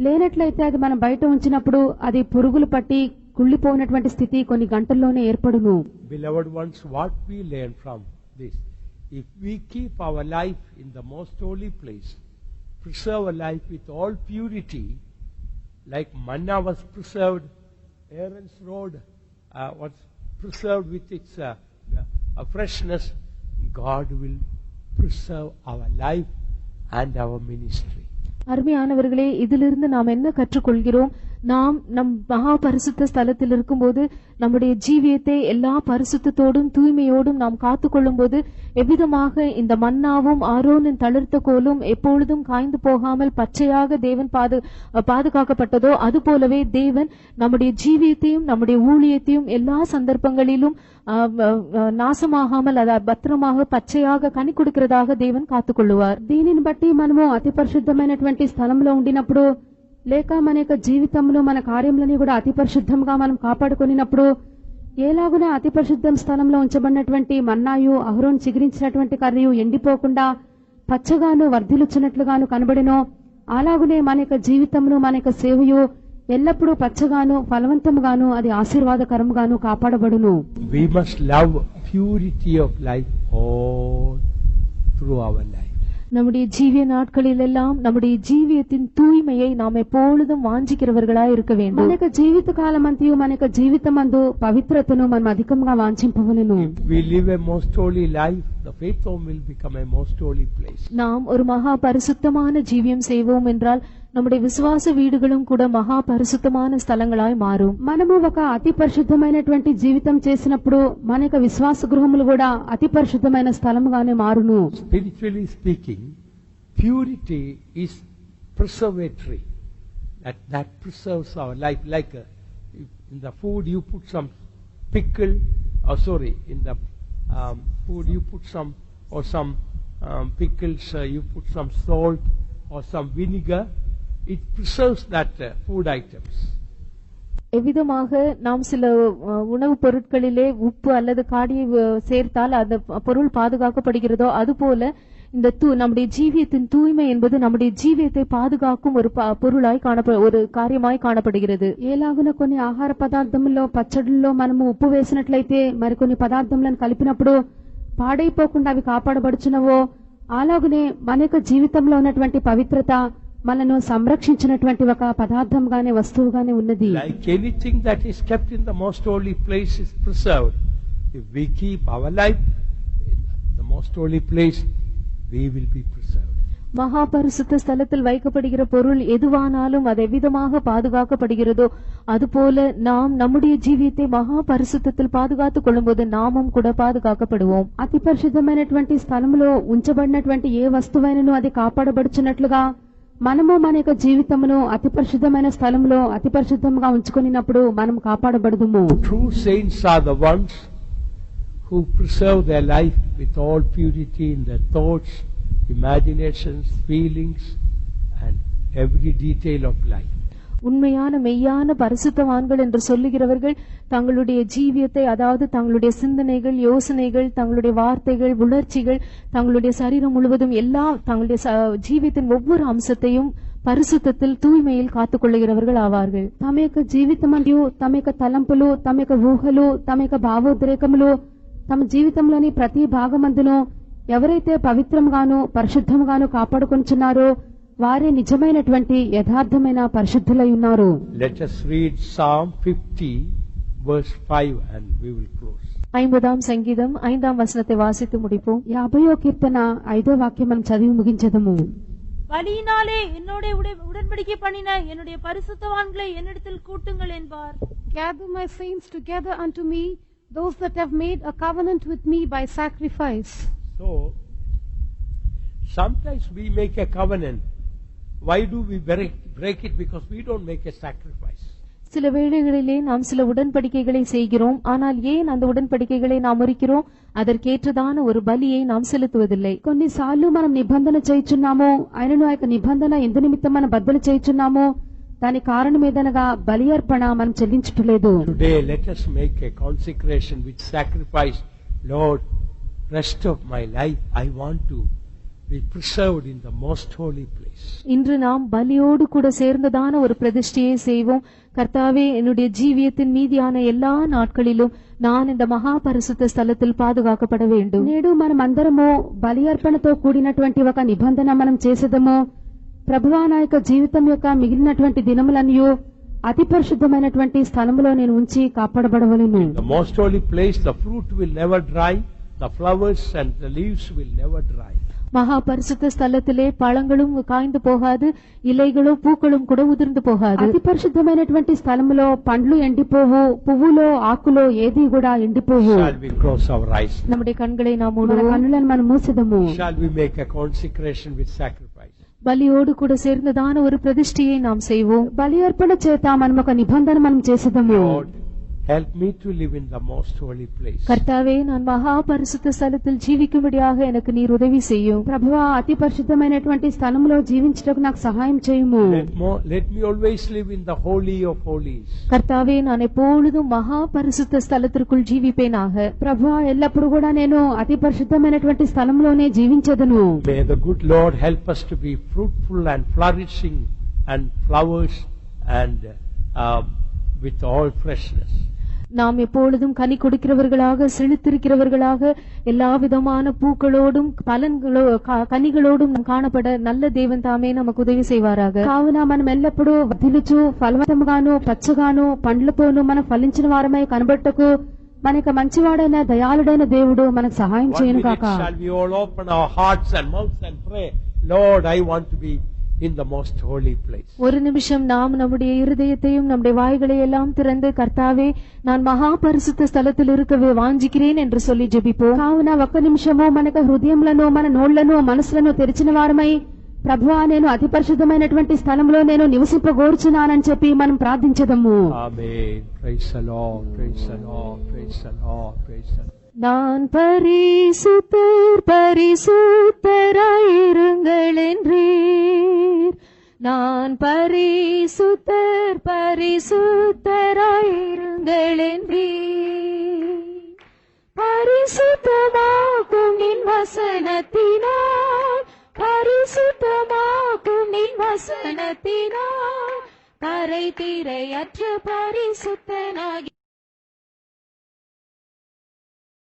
లేనట్లయితే అది మనం బయట ఉంచినప్పుడు అది పురుగులు పట్టి కుళ్ళిపోయినటువంటి స్థితి కొన్ని గంటల్లోనే ఏర్పడును. Beloved ones, what we learn from this, if we keep our life in the most holy place, preserve a life with all purity, like manna was preserved, Aaron's rod was preserved with its freshness, God will preserve our life and our ministry. அருமையானவர்களே, இதிலிருந்து நாம் என்ன கற்றுக்கொள்கிறோம்? நாம் நம் மகா பரிசுத்த ஸ்தலத்தில் இருக்கும்போது நம்முடைய ஜீவியத்தை எல்லா பரிசுத்தத்தோடும் தூய்மையோடும் நாம் காத்துக்கொள்ளும் போது எவ்விதமாக இந்த மன்னாவும் ஆரோனின் தளிர்த்த கோலும் எப்பொழுதும் காய்ந்து போகாமல் பச்சையாக தேவன் பாதுகாக்கப்பட்டதோ அதுபோலவே தேவன் நம்முடைய ஜீவியத்தையும் நம்முடைய ஊழியத்தையும் எல்லா சந்தர்ப்பங்களிலும் నాశమాగామల్ అద భద్రமாக పచ్చయాగా కని కొడుకురదాగా దేవుని కాతుకొள்ளுవార్. దీనిని బట్టి మనము అతి పరిశుద్ధమైనటువంటి స్థలంలో ఉండినప్పుడు లేక మన యొక్క జీవితంలో మన కార్యములని కూడా అతి పరిశుద్ధంగా మనం కాపాడుకున్నప్పుడు ఏలాగునే అతి పరిశుద్ధం స్థలంలో ఉంచబడినటువంటి మన్నాయు అహరోన్ చిగురించినటువంటి కర్రయు ఎండిపోకుండా పచ్చగాను వర్ధిల్లుచున్నట్లుగాను కనబడినో అలాగునే మన యొక్క జీవితంలో మన యొక్క సేవయు ఎల్లప్పుడూ పచ్చగాను ఫలవంతముగాను అది ఆశీర్వాదకరముగాను కాపాడబడును. We must love purity of life all through our life. நம்முடைய ஜீவிய நாட்களிலெல்லாம் நம்முடைய ஜீவியத்தின் தூய்மையை நாம் எப்பொழுதும் வாஞ்சிக்கிறவர்களாய் இருக்க வேண்டும். మన యొక్క జీవిత కాలమంతయు మన యొక్క జీవితమందు పవిత్రతను మనం అధికంగా వాంఛింపవలెను. We live a most holy life, the faith home will become a most holy place. நாம் ஒரு மகா பரிசுத்தமான ஜீவியம் செய்வோம் என்றால் நம்முடைய విశ్వాస వీడుகளும் కూడా మహా పరిశుద్ధమైన స్థలంగளாய் మారు. మనము ఒక అతి పరిశుద్ధమైనటువంటి జీవితం చేసినప్పుడు మన యొక్క విశ్వాస గృహములు కూడా అతి పరిశుద్ధమైన స్థలముగానే మారును. Spiritually speaking, purity is preservatory. That preserves our life. Like in the food you put some pickle, in the food you put some pickles, you put some salt or some vinegar. It preserves that food items. எவ்விதமாக நாம் சில உணவுப் பொருட்களிலே உப்பு அல்லது காடியை சேர்த்தால் அந்த பொருள் பாதுகாக்கப்படுகிறதோ அதுபோல இந்த நம்முடைய ஜீவியத்தின் தூய்மை என்பது நம்முடைய ஜீவியத்தை பாதுகாக்கும் ஒரு பொருளாய் ஒரு காரியமாய் కాణப்படுகிறது. ఏలాగున కొన్ని ఆహార పదార్థముల్లో పచ్చడిల్లో మనము ఉప్పు వేసినట్లయితే మరికొన్ని పదార్థములను కలిపినప్పుడు పాడైపోకుండా అవి కాపాడబడుచున్నవో అలాగునే మన యొక్క జీవితంలో ఉన్నటువంటి పవిత్రత మనను సంరక్షించినటువంటి ఒక పదార్థంగానే వస్తువుగానే ఉన్నది. Like anything that is kept in the most holy place is preserved. If we keep our life in the most holy place, we will be preserved. மகா பரிசுத்த ஸ்தலத்தில் வைக்கப்படுகிற பொருள் எதுவானாலும் அது எவ்விதமாக பாதுகாக்கப்படுகிறதோ அதுபோல நாம் நம்முடைய ஜீவியத்தை மகா பரிசுத்தத்தில் பாதுகாத்துக் கொள்ளும்போது நாமும் கூட பாதுகாக்கப்படுவோம். అతి పరిశుద్ధమైనటువంటి స్థలములో ఉంచబడినటువంటి ఏ వస్తువైనను అది కాపాడబడుచున్నట్లుగా మనము మన యొక్క జీవితమును అతి పరిశుద్ధమైన స్థలంలో అతి పరిశుద్ధంగా ఉంచుకున్నప్పుడు మనం కాపాడబడదుము. True saints are the ones who preserve their life with all purity in their thoughts, imaginations, feelings and every detail of life. உண்மையான மெய்யான பரிசுத்தவான்கள் என்று சொல்லுகிறவர்கள் தங்களுடைய ஜீவியத்தை அதாவது தங்களுடைய சிந்தனைகள் யோசனைகள் தங்களுடைய வார்த்தைகள் உணர்ச்சிகள் தங்களுடைய சரீரம் முழுவதும் எல்லா தங்களுடைய ஜீவியத்தின் ஒவ்வொரு அம்சத்தையும் పరిశుద్ధத்தில் తూయిమేயில் కాతుకొళ్ళగిరవర్గల్ ఆవార్గల్. తమ యొక్క జీవితమందు తమ యొక్క తలంపులు తమ యొక్క ఊహలు తమ యొక్క భావోద్రేకములు తమ జీవితంలోని ప్రతి భాగమందును ఎవరైతే పవిత్రంగాను పరిశుద్ధంగాను కాపాడుకొనుచున్నారో వారే నిజమైనటువంటి యథార్థమైన పరిశుద్ధులై ఉన్నారు. Let us read Psalm 50 verse 5 and we will close. 50ஆம் சங்கீதம் 5ஆம் வசனத்தை வாசித்து முடிப்போம். 50వ కీర్తన 5వ వాక్యం మనం చదివి ముగించదము. பலியினாலே என்னோட உடன்படிக்கை பண்ணின என்னுடைய பரிசுத்தவான்களை என்னிடத்தில் கூட்டுங்கள் என்பார். Gather my saints together unto me, those that have made a covenant with me by sacrifice. So sometimes we make a covenant. Why do we break it? Because we don't make a sacrifice. சில வேளைகளிலே நாம் சில உடன்படிக்கைகளை செய்கிறோம். ஆனால் ஏன் அந்த உடன்படிக்கைகளை நாம் முறிக்கிறோம்? அதற்கேற்றதான ஒரு பலியை நாம் செலுத்துவதில்லை. కొన్నిసార్లు మనం నిబంధన చేయుచున్నాము, అయినను ఆ యొక్క నిబంధన ఎందు నిమిత్తం మనం బద్దలు చేయుచున్నాము, దాని కారణం ఏదనగా బలి అర్పణ మనం చెల్లించట్లేదు. Today let us make a consecration with sacrifice. Lord, rest of my life I want to be preserved in the most holy place. இன்று நாம் பலியோடு கூட சேர்ந்ததான ஒரு பிரதிஷ்டையை செய்வோம். கர்த்தாவே, என்னுடைய ஜீவியத்தின் மீதியான எல்லா நாட்களிலும் நான் இந்த மகா பரிசுத்த స్థలத்தில் பாதுகாக்கப்பட வேண்டும். నేడు మనం అందరము బలి అర్పణతో కూడినటువంటి ఒక నిబంధన మనం చేసేదము. ప్రభువా, నా యొక్క జీవితం యొక్క మిగిలినటువంటి దినములన్నీ అతి పరిశుద్ధమైనటువంటి స్థలములో నేను ఉంచి కాపాడబడవలెను. The most holy place, the fruit will never dry, the flowers and the leaves will never dry. மகா பரிசுத்த ஸ்தலத்திலே பழங்களும் காய்ந்து போகாது, இலைகளும் பூக்களும் கூட உதிர்ந்து போகாது. అతి పరిశుద్ధమైనటువంటి స్థలములో పండ్లు ఎండిపోవు, పువ్వులో ఆకులో ఏది కూడా ఎండిపోవు. Shall we close our eyes? நம்முடைய కண்களை நாம் మన மூடுவோம். కన్నులను మనం మూసిదము. Shall we make a consecration with sacrifice? பலியோடு கூட சேர்ந்ததான ஒரு பிரதிஷ்டையை நாம் செய்வோம். బలి అర్పణ చేత మనం ఒక నిబంధన మనం చేసిదము. Lord, help me to live in the most holy place. கர்த்தாவே, நான் மகா பரிசுத்த ஸ்தலத்தில் ஜீவிக்கும்படியாக எனக்கு நீர் உதவி செய்யும். ప్రభువా, అతి పరిశుద్ధమైనటువంటి స్థలములో జీవించుటకు నాకు సహాయం చేయుము. Let me always live in the holy of holies. கர்த்தாவே, நான் எப்பொழுதும் மகா பரிசுத்த ஸ்தலத்திற்குள் ஜீவிப்பேனாக. ప్రభువా, ఎల్లప్పుడు కూడా నేను అతి పరిశుద్ధమైనటువంటి స్థలంలోనే జీవించదను. May the good Lord help us to be fruitful and flourishing and flowers and with all freshness. நாம் எப்பொழுதும் கனி கொடுக்கிறவர்களாக, செழித்திருக்கிறவர்களாக, எல்லா விதமான பூக்களோடும் கனிகளோடும் காணப்பட நல்ல தேவன் தாமே நமக்கு உதவி செய்வாராக. కావున మనం ఎల్లప్పుడూ వర్ధిల్లుచు ఫలవంతముగాను పచ్చగాను పండ్లతోనూ మనం ఫలించిన వారమై కనబట్టకు మనకి మంచివాడైన దయాళుడైన దేవుడు మనకు సహాయం చేయను కాక. Shall we all open our hearts and mouths and pray, Lord, I want to be in the most holy place. ஒரு நிமிஷம் நாம் நம்முடைய இருதயத்தையும் நம்முடைய வாய்களை எல்லாம் திறந்து, கர்த்தாவே, நான் மகா பரிசுத்த ஸ்தலத்தில் இருக்கவே வாஞ்சிக்கிறேன் என்று சொல்லி ஜெபிப்போம். కావున ఒక్క నిమిషము మనకు హృదయములను, మన నోళ్లను, మనసులను తెరిచిన వారమై, ప్రభువా, నేను అతి పరిశుద్ధమైనటువంటి స్థలంలో నేను నివసింపగోరుచున్నానని చెప్పి మనం ప్రార్థించదము. Amen. Praise the Lord. Praise the Lord. Praise the Lord. Praise the Lord. நான் பரிசுத்தராயிருங்கள் என்றீர். நான் பரிசுத்தராயிருங்கள் என்றீர். பரிசுத்தமாக்கும் நின் வசனத்தினால், பரிசுத்தமாக்கும் நின் வசனத்தினால், கரை திரையற்ற பரிசுத்தனாகி